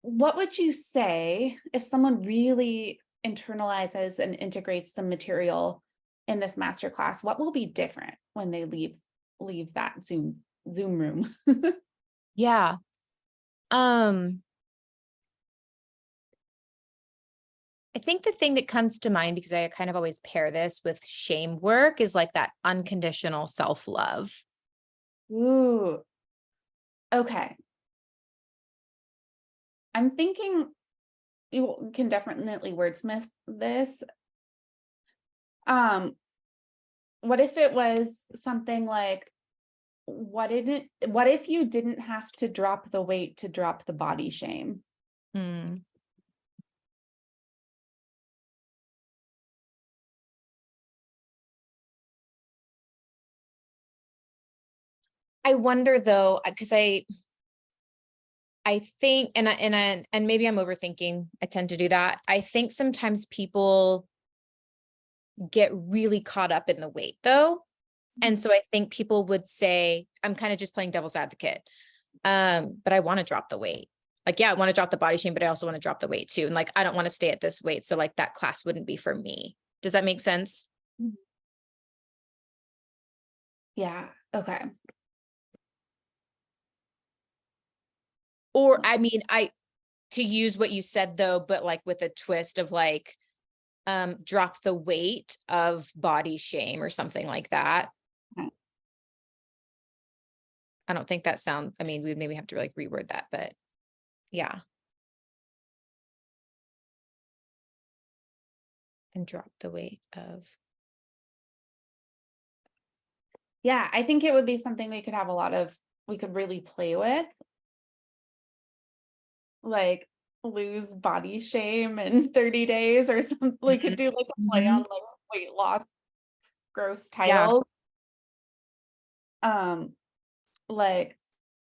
what would you say if someone really internalizes and integrates the material in this masterclass? What will be different when they leave that Zoom room? Yeah. I think the thing that comes to mind, because I kind of always pair this with shame work, is like that unconditional self-love. Ooh. Okay. I'm thinking you can definitely wordsmith this. What if it was something like, what if you didn't have to drop the weight to drop the body shame? I wonder though, because I think, and maybe I'm overthinking. I tend to do that. I think sometimes people get really caught up in the weight though. And so I think people would say, I'm kind of just playing devil's advocate. But I want to drop the weight. Like, yeah, I want to drop the body shame, but I also want to drop the weight too. And like, I don't want to stay at this weight. So like that class wouldn't be for me. Does that make sense? Yeah. Okay. Or, I mean, to use what you said though, but like with a twist of like, drop the weight of body shame or something like that. Okay. I don't think that I mean, we'd maybe have to like reword that, but yeah. And drop the weight of. Yeah, I think it would be something we could really play with. Like lose body shame in 30 days or something. We could do like a play on like weight loss gross titles. Like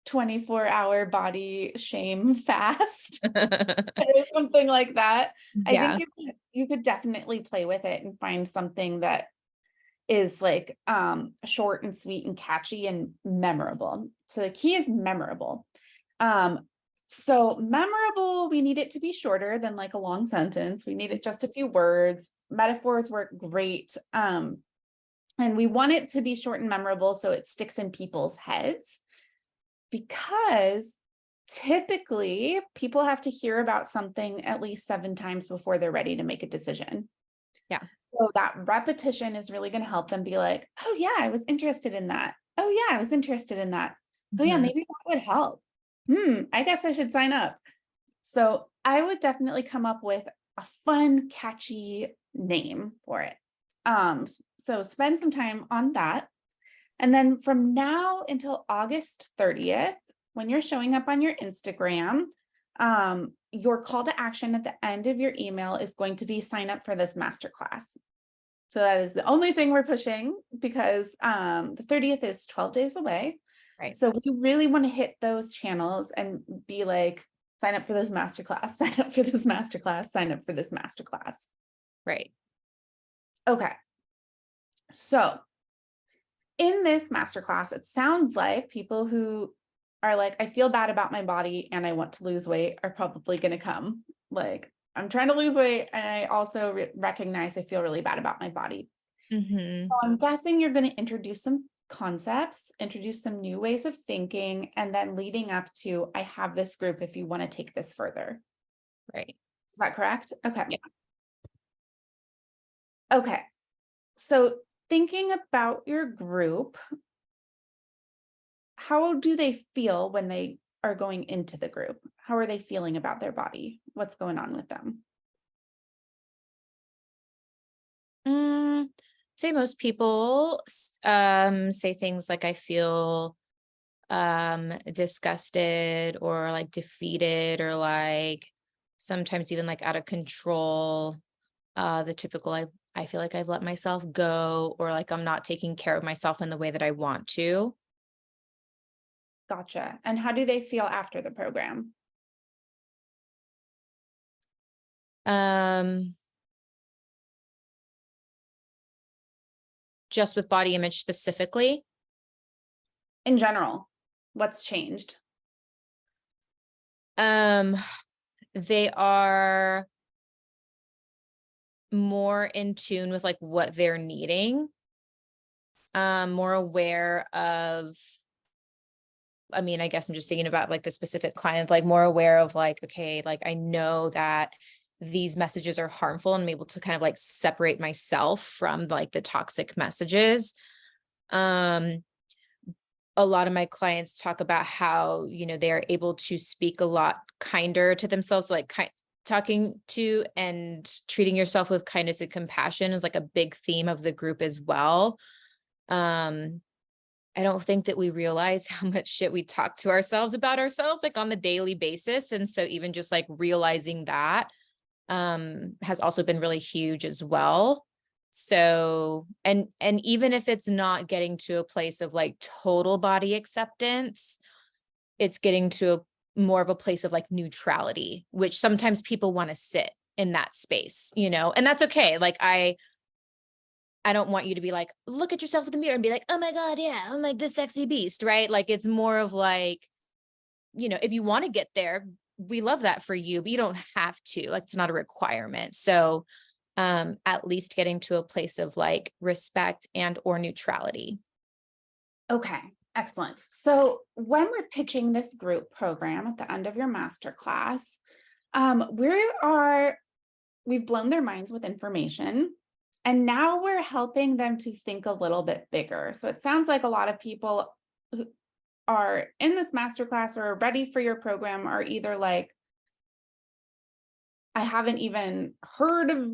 24-hour body shame fast. Or something like that. Yeah. I think you could definitely play with it and find something that is like short and sweet and catchy and memorable. So the key is memorable. So memorable, we need it to be shorter than like a long sentence. We need it just a few words. Metaphors work great. And we want it to be short and memorable so it sticks in people's heads, because typically people have to hear about something at least 7 times before they're ready to make a decision. Yeah. So that repetition is really going to help them be like, oh yeah, I was interested in that. Oh yeah, I was interested in that. Oh yeah, maybe that would help. I guess I should sign up. So I would definitely come up with a fun, catchy name for it. So spend some time on that. And then from now until August 30th, when you're showing up on your Instagram, your call to action at the end of your email is going to be sign up for this masterclass. So that is the only thing we're pushing, because the 30th is 12 days away. Right. So we really want to hit those channels and be like, sign up for this masterclass, sign up for this masterclass, sign up for this masterclass. Right. Okay. So in this masterclass, it sounds like people who are like, I feel bad about my body and I want to lose weight are probably going to come. Like, I'm trying to lose weight and I also recognize I feel really bad about my body. Mm-hmm. So I'm guessing you're going to introduce some concepts, introduce some new ways of thinking, and then leading up to, I have this group if you want to take this further. Right. Is that correct? Okay. Yeah. Okay. So thinking about your group, how do they feel when they are going into the group? How are they feeling about their body? What's going on with them? Say most people say things like I feel disgusted or like defeated or like sometimes even like out of control. The typical I feel like I've let myself go or like I'm not taking care of myself in the way that I want to. Gotcha. And how do they feel after the program? Um just with body image specifically. In general, what's changed? Um they are more in tune with like what they're needing, more aware of, I mean, I guess I'm just thinking about like the specific client, like more aware of like, okay, like I know that these messages are harmful and I'm able to kind of like separate myself from like the toxic messages. Um, a lot of my clients talk about how, they are able to speak a lot kinder to themselves, like talking to and treating yourself with kindness and compassion is like a big theme of the group as well. Um, I don't think that we realize how much shit we talk to ourselves about ourselves, like on the daily basis. And so even just like realizing that has also been really huge as well. So, and even if it's not getting to a place of like total body acceptance, it's getting to more of a place of like neutrality, which sometimes people want to sit in that space, and that's okay. Like I don't want you to be like, look at yourself in the mirror and be like, oh my God, yeah, I'm like this sexy beast, right? Like it's more of like, if you want to get there, we love that for you, but you don't have to. Like it's not a requirement. So at least getting to a place of like respect and or neutrality. Okay, excellent. So when we're pitching this group program at the end of your masterclass, we've blown their minds with information. And now we're helping them to think a little bit bigger. So it sounds like a lot of people who are in this masterclass or are ready for your program are either like, I haven't even heard of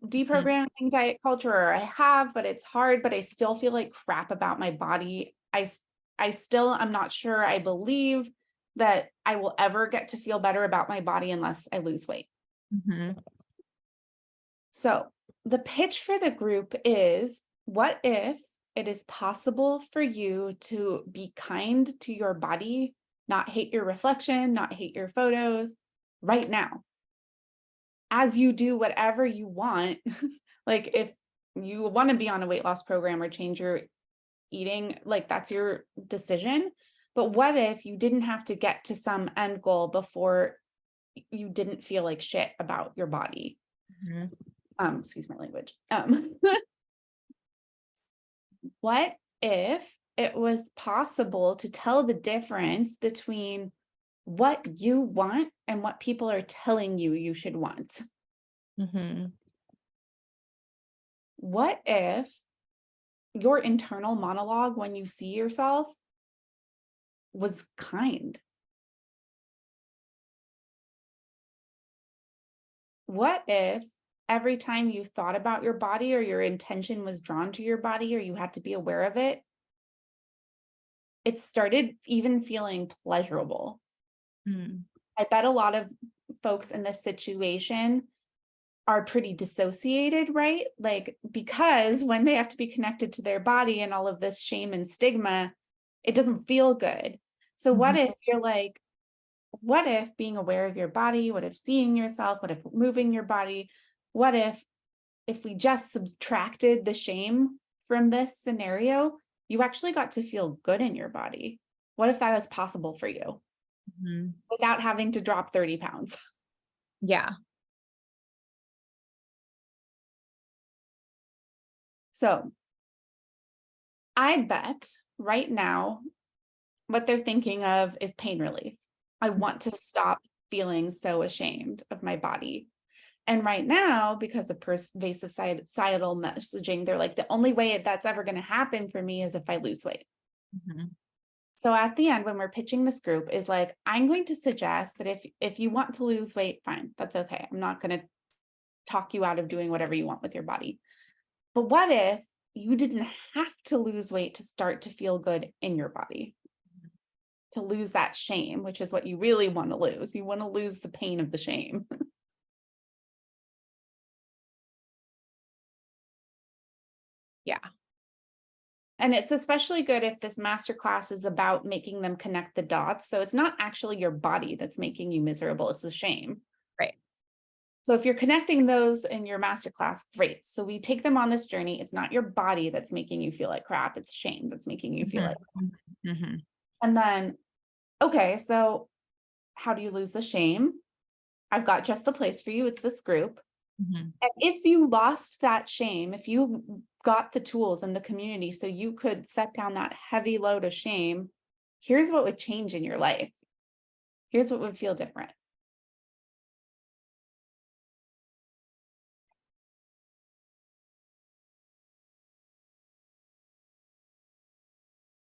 deprogramming diet culture, or I have, but it's hard, but I still feel like crap about my body. I'm not sure I believe that I will ever get to feel better about my body unless I lose weight. Mm-hmm. So the pitch for the group is, what if it is possible for you to be kind to your body, not hate your reflection, not hate your photos right now, as you do whatever you want? Like if you want to be on a weight loss program or change your eating, like that's your decision. But what if you didn't have to get to some end goal before you didn't feel like shit about your body? Mm-hmm. Excuse my language. What if it was possible to tell the difference between what you want and what people are telling you you should want? Mm-hmm. What if your internal monologue when you see yourself was kind? What if every time you thought about your body or your intention was drawn to your body or you had to be aware of it, it started even feeling pleasurable? Mm-hmm. I bet a lot of folks in this situation are pretty dissociated, right? Like, because when they have to be connected to their body and all of this shame and stigma, it doesn't feel good. So what if you're like, what if being aware of your body, what if seeing yourself, what if moving your body, what if if we just subtracted the shame from this scenario, you actually got to feel good in your body. What if that is possible for you without having to drop 30 pounds? Yeah. So I bet right now what they're thinking of is pain relief. I want to stop feeling so ashamed of my body. And right now, because of pervasive societal messaging, they're like, the only way that's ever going to happen for me is if I lose weight. So at the end, when we're pitching this group, is like, I'm going to suggest that if you want to lose weight, fine, that's okay. I'm not going to talk you out of doing whatever you want with your body. But what if you didn't have to lose weight to start to feel good in your body? To lose that shame, which is what you really want to lose. You want to lose the pain of the shame. Yeah. And it's especially good if this masterclass is about making them connect the dots. So it's not actually your body that's making you miserable, it's the shame. Right. So if you're connecting those in your masterclass, great. So we take them on this journey. It's not your body that's making you feel like crap. It's shame that's making you feel like crap. And then, okay, so how do you lose the shame? I've got just the place for you. It's this group. And if you lost that shame, if you got the tools and the community so you could set down that heavy load of shame, here's what would change in your life. Here's what would feel different.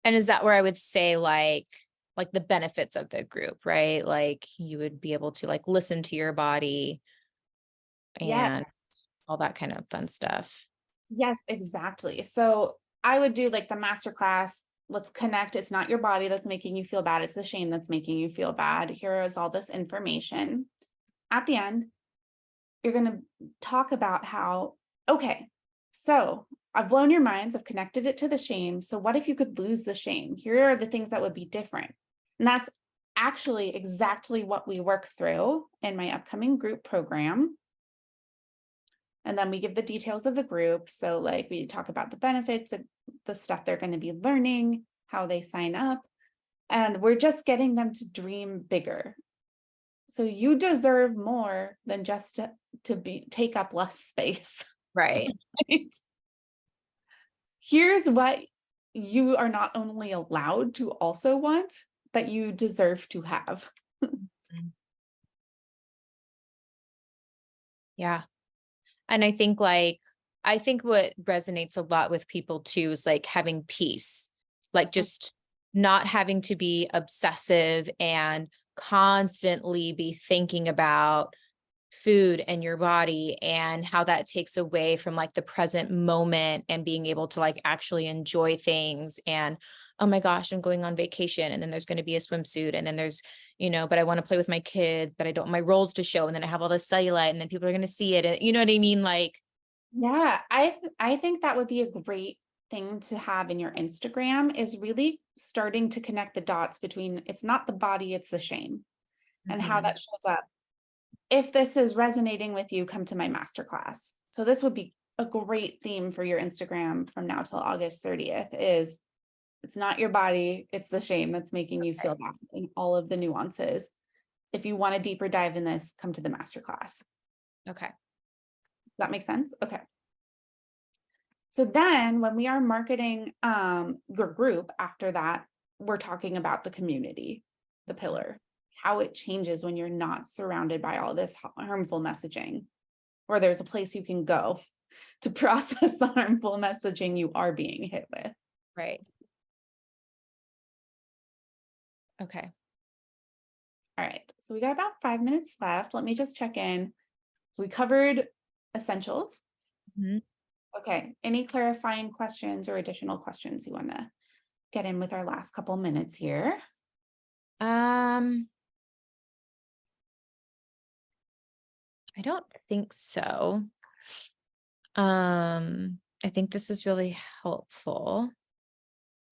And is that where I would say like the benefits of the group, right? Like you would be able to like listen to your body and Yes. all that kind of fun stuff. Yes, exactly. So I would do like the masterclass. Let's connect. It's not your body that's making you feel bad. It's the shame that's making you feel bad. Here is all this information. At the end, you're going to talk about how, okay, so I've blown your minds. I've connected it to the shame. So what if you could lose the shame? Here are the things that would be different. And that's actually exactly what we work through in my upcoming group program. And then we give the details of the group. So like we talk about the benefits of the stuff they're going to be learning, how they sign up. And we're just getting them to dream bigger. So you deserve more than just to take up less space. Right. Right? Here's what you are not only allowed to also want, but you deserve to have. Yeah. And I think what resonates a lot with people too is like having peace, like just not having to be obsessive and constantly be thinking about food and your body and how that takes away from like the present moment and being able to like actually enjoy things. And oh my gosh, I'm going on vacation and then there's going to be a swimsuit and then there's, but I want to play with my kids, but I don't want my rolls to show. And then I have all this cellulite and then people are going to see it. And you know what I mean? Like, yeah, I think that would be a great thing to have in your Instagram, is really starting to connect the dots between it's not the body, it's the shame, and how that shows up. If this is resonating with you, come to my masterclass. So this would be a great theme for your Instagram from now till August 30th is it's not your body, it's the shame that's making you feel bad in all of the nuances. If you want a deeper dive in this, come to the masterclass. okay. Does that make sense? Okay. So then when we are marketing your group after that, we're talking about the community, the pillar, how it changes when you're not surrounded by all this harmful messaging, or there's a place you can go to process the harmful messaging you are being hit with. Right. Okay. All right. So we got about 5 minutes left. Let me just check in. We covered essentials. Okay. Any clarifying questions or additional questions you want to get in with our last couple minutes here? I don't think so. I think this is really helpful.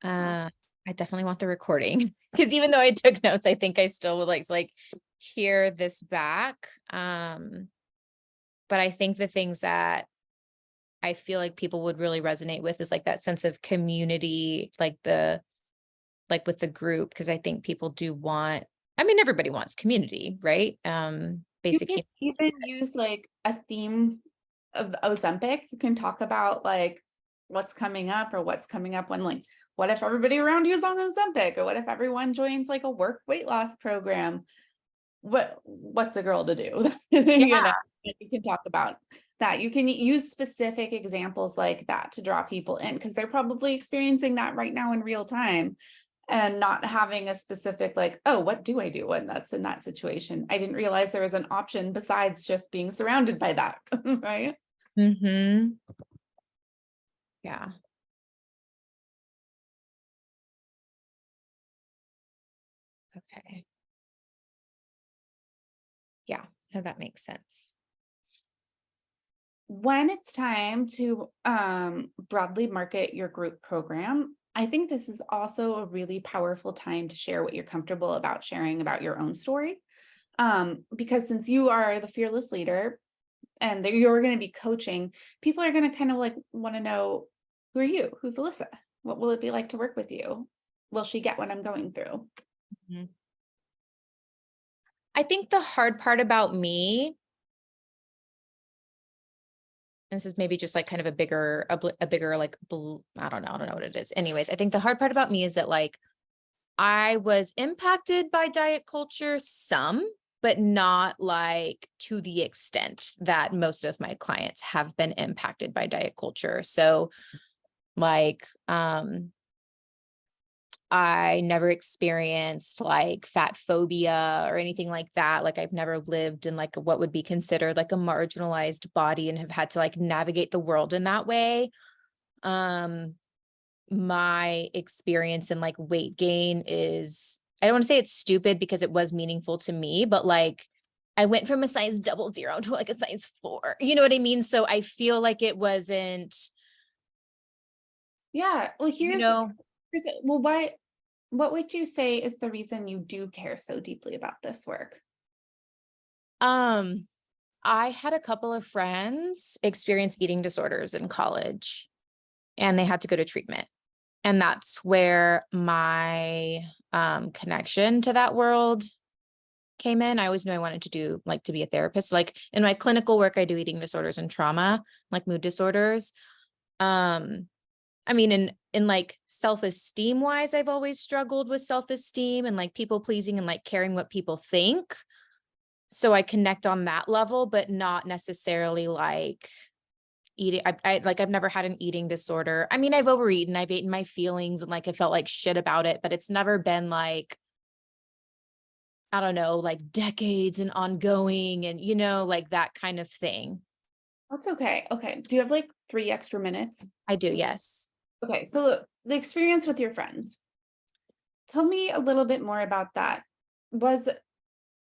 I definitely want the recording because even though I took notes, I think I still would like to hear this back. But I think the things that I feel like people would really resonate with is like that sense of community, like with the group, because I think people do want, I mean, everybody wants community, right? You Basic. can even use like a theme of Ozempic. You can talk about like what's coming up, or what's coming up when, like, what if everybody around you is on Ozempic, or what if everyone joins like a work weight loss program? What's a girl to do? You know, you can talk about that. You can use specific examples like that to draw people in, because they're probably experiencing that right now in real time, and not having a specific like, oh, what do I do when that's in that situation? I didn't realize there was an option besides just being surrounded by that. Right. Mm-hmm. Yeah. Okay. Yeah, no, that makes sense. When it's time to broadly market your group program, I think this is also a really powerful time to share what you're comfortable about sharing about your own story. Because since you are the fearless leader and that you're going to be coaching, people are going to kind of like want to know, who are you? Who's Alyssa? What will it be like to work with you? Will she get what I'm going through? Mhm. I think the hard part about me, this is maybe just like kind of a bigger like, I don't know what it is. Anyways, I think the hard part about me is that like I was impacted by diet culture some, but not like to the extent that most of my clients have been impacted by diet culture. So like, I never experienced like fat phobia or anything like that. Like I've never lived in like what would be considered like a marginalized body and have had to like navigate the world in that way. My experience in like weight gain is, I don't want to say it's stupid because it was meaningful to me, but like I went from a size 00 to like a size 4. You know what I mean? So I feel like it wasn't, Yeah. Well, you know, well, what would you say is the reason you do care so deeply about this work? um, I had a couple of friends experience eating disorders in college and they had to go to treatment. And that's where my connection to that world came in. I always knew I wanted to do like to be a therapist. Like in my clinical work, I do eating disorders and trauma, like mood disorders. I mean, in like self-esteem wise, I've always struggled with self-esteem and like people pleasing and like caring what people think. So I connect on that level, but not necessarily like eating. I've never had an eating disorder. I mean, I've overeaten, I've eaten my feelings and like I felt like shit about it, but it's never been like, I don't know, like decades and ongoing and, you know, like that kind of thing. That's okay. Okay. Do you have like 3 extra minutes? I do, yes. Okay. So look, the experience with your friends. Tell me a little bit more about that.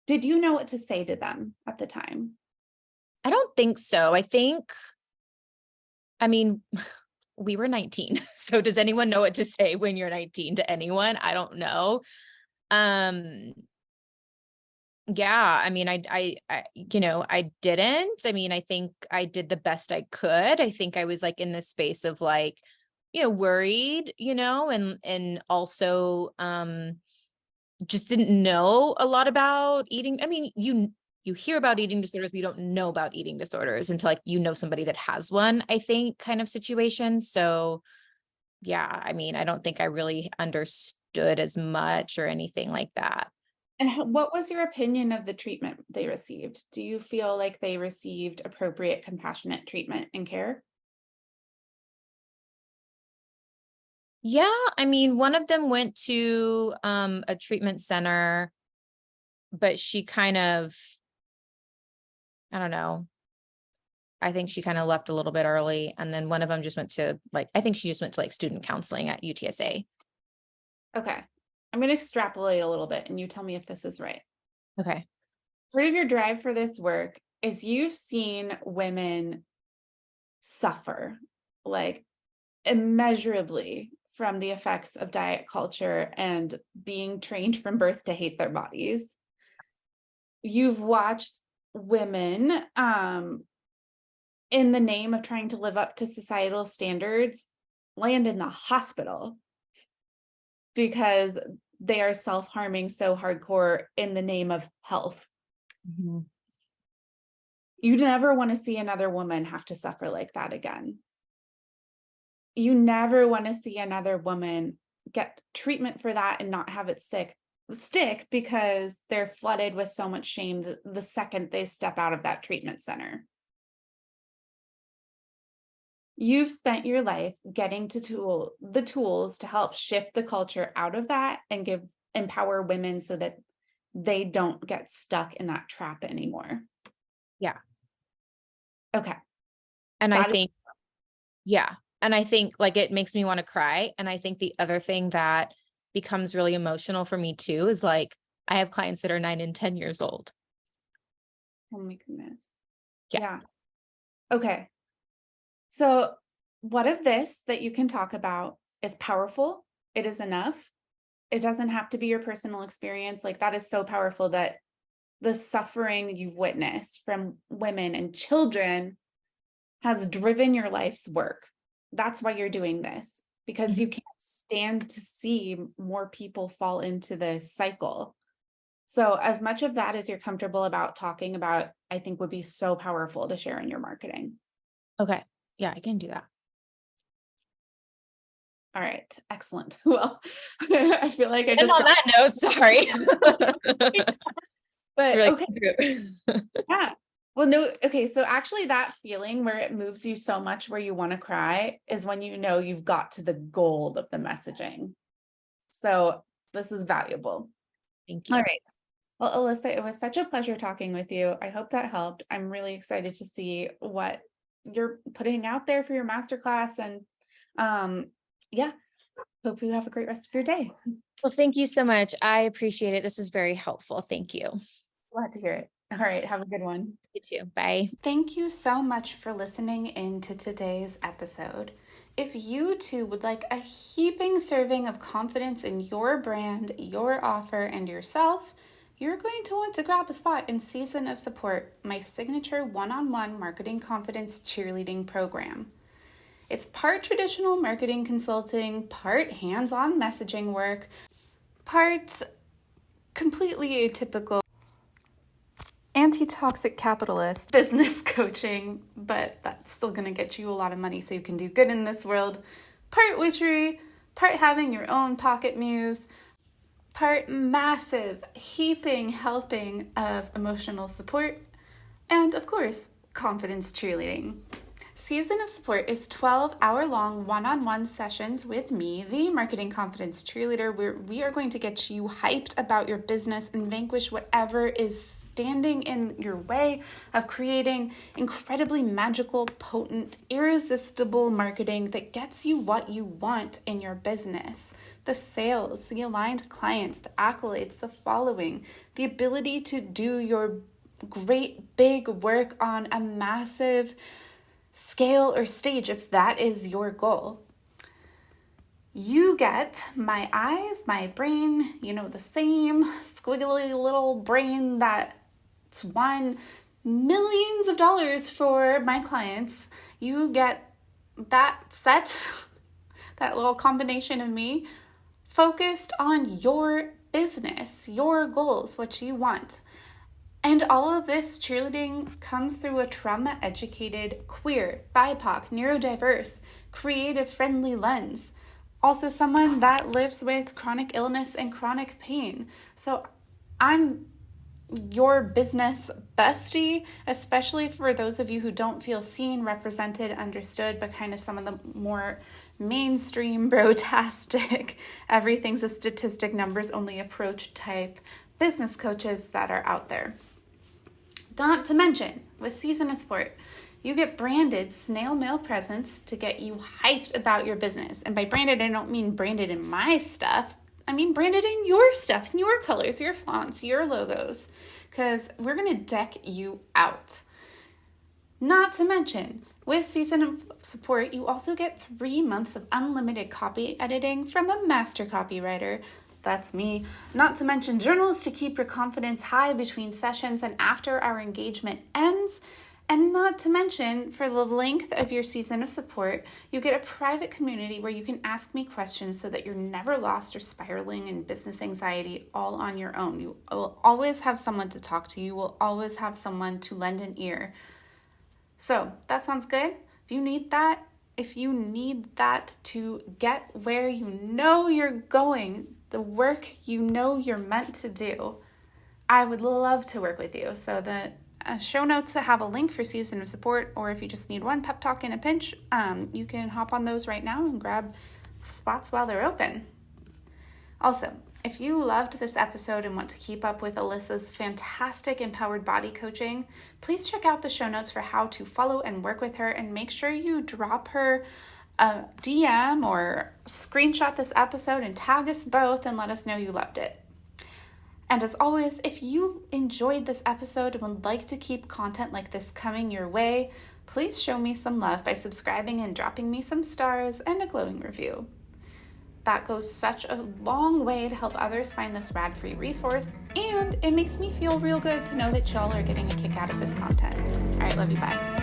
Did you know what to say to them at the time? I don't think so. I mean, we were 19. So does anyone know what to say when you're 19 to anyone? I don't know. Um, yeah, I mean, I didn't. I mean, I think I did the best I could. I think I was like in this space of like, worried, and also, just didn't know a lot about eating. I mean, you hear about eating disorders, but you don't know about eating disorders until like, somebody that has one, I think, kind of situation. So yeah, I mean, I don't think I really understood as much or anything like that. And what was your opinion of the treatment they received? Do you feel like they received appropriate, compassionate treatment and care? Yeah, I mean, one of them went to a treatment center, but she kind of, I don't know. I think she kind of left a little bit early. And then one of them just went to like, I think she just went to like student counseling at UTSA. Okay. I'm going to extrapolate a little bit and you tell me if this is right. Okay. Part of your drive for this work is you've seen women suffer like immeasurably from the effects of diet culture and being trained from birth to hate their bodies. You've watched women in the name of trying to live up to societal standards, land in the hospital because they are self-harming so hardcore in the name of health. Mhm. You never want to see another woman have to suffer like that again. You never want to see another woman get treatment for that and not have it stick because they're flooded with so much shame the second they step out of that treatment center. You've spent your life getting to the tools to help shift the culture out of that and empower women so that they don't get stuck in that trap anymore. Yeah. Okay. And I That is- think, yeah. And I think like it makes me want to cry. And I think the other thing that becomes really emotional for me too is like, I have clients that are 9 and 10 years old. Oh my goodness. Yeah. Yeah. Okay. So what if this that you can talk about is powerful? It is enough. It doesn't have to be your personal experience. Like that is so powerful that the suffering you've witnessed from women and children has driven your life's work. That's why you're doing this, because you can't stand to see more people fall into this cycle. So as much of that as you're comfortable about talking about, I think would be so powerful to share in your marketing. Okay. Yeah, I can do that. All right. Excellent. Well, I feel like I And just on that note, sorry. but You're like, okay. Yeah. Well, no, okay. So actually that feeling where it moves you so much where you want to cry is when you know you've got to the gold of the messaging. So this is valuable. Thank you. All right. Well, Alyssa, it was such a pleasure talking with you. I hope that helped. I'm really excited to see what you're putting out there for your masterclass. And yeah, hope you have a great rest of your day. Well, thank you so much. I appreciate it. This was very helpful. Thank you. Glad to hear it. All right. Have a good one. You too. Bye. Thank you so much for listening in to today's episode. If you too would like a heaping serving of confidence in your brand, your offer, and yourself, you're going to want to grab a spot in Season of Support, my signature one-on-one marketing confidence cheerleading program. It's part traditional marketing consulting, part hands-on messaging work, part completely atypical anti-toxic capitalist business coaching, but that's still going to get you a lot of money so you can do good in this world. Part witchery, part having your own pocket muse, part massive heaping helping of emotional support, and of course, confidence cheerleading. Season of Support is 12-hour-long one-on-one sessions with me, the Marketing Confidence Cheerleader, where we are going to get you hyped about your business and vanquish whatever is standing in your way of creating incredibly magical, potent, irresistible marketing that gets you what you want in your business. The sales, the aligned clients, the accolades, the following, the ability to do your great big work on a massive scale or stage if that is your goal. You get my eyes, my brain, the same squiggly little brain that's won millions of dollars for my clients. You get that set, that little combination of me focused on your business, your goals, what you want. And all of this cheerleading comes through a trauma-educated, queer, BIPOC, neurodiverse, creative-friendly lens. Also someone that lives with chronic illness and chronic pain. So I'm your business bestie, especially for those of you who don't feel seen, represented, understood, but kind of some of the more mainstream, brotastic, everything's a statistic, numbers only approach type business coaches that are out there. Not to mention, with Season of Support, you get branded snail mail presents to get you hyped about your business. And by branded, I don't mean branded in my stuff. I mean branded in your stuff, in your colors, your fonts, your logos, because we're going to deck you out. Not to mention, with Season of Support, you also get 3 months of unlimited copy editing from a master copywriter. That's me. Not to mention journals to keep your confidence high between sessions and after our engagement ends. And not to mention, for the length of your season of support, you get a private community where you can ask me questions so that you're never lost or spiraling in business anxiety all on your own. You will always have someone to talk to. You will always have someone to lend an ear. So that sounds good. If you need that to get where you know you're going, the work you know you're meant to do, I would love to work with you. So the show notes have a link for season of support, or if you just need one pep talk in a pinch, you can hop on those right now and grab spots while they're open. Also, if you loved this episode and want to keep up with Alyssa's fantastic empowered body coaching, please check out the show notes for how to follow and work with her, and make sure you drop her a DM or screenshot this episode and tag us both and let us know you loved it. And as always, if you enjoyed this episode and would like to keep content like this coming your way, please show me some love by subscribing and dropping me some stars and a glowing review. That goes such a long way to help others find this rad-free resource, and it makes me feel real good to know that y'all are getting a kick out of this content. All right, love you, bye.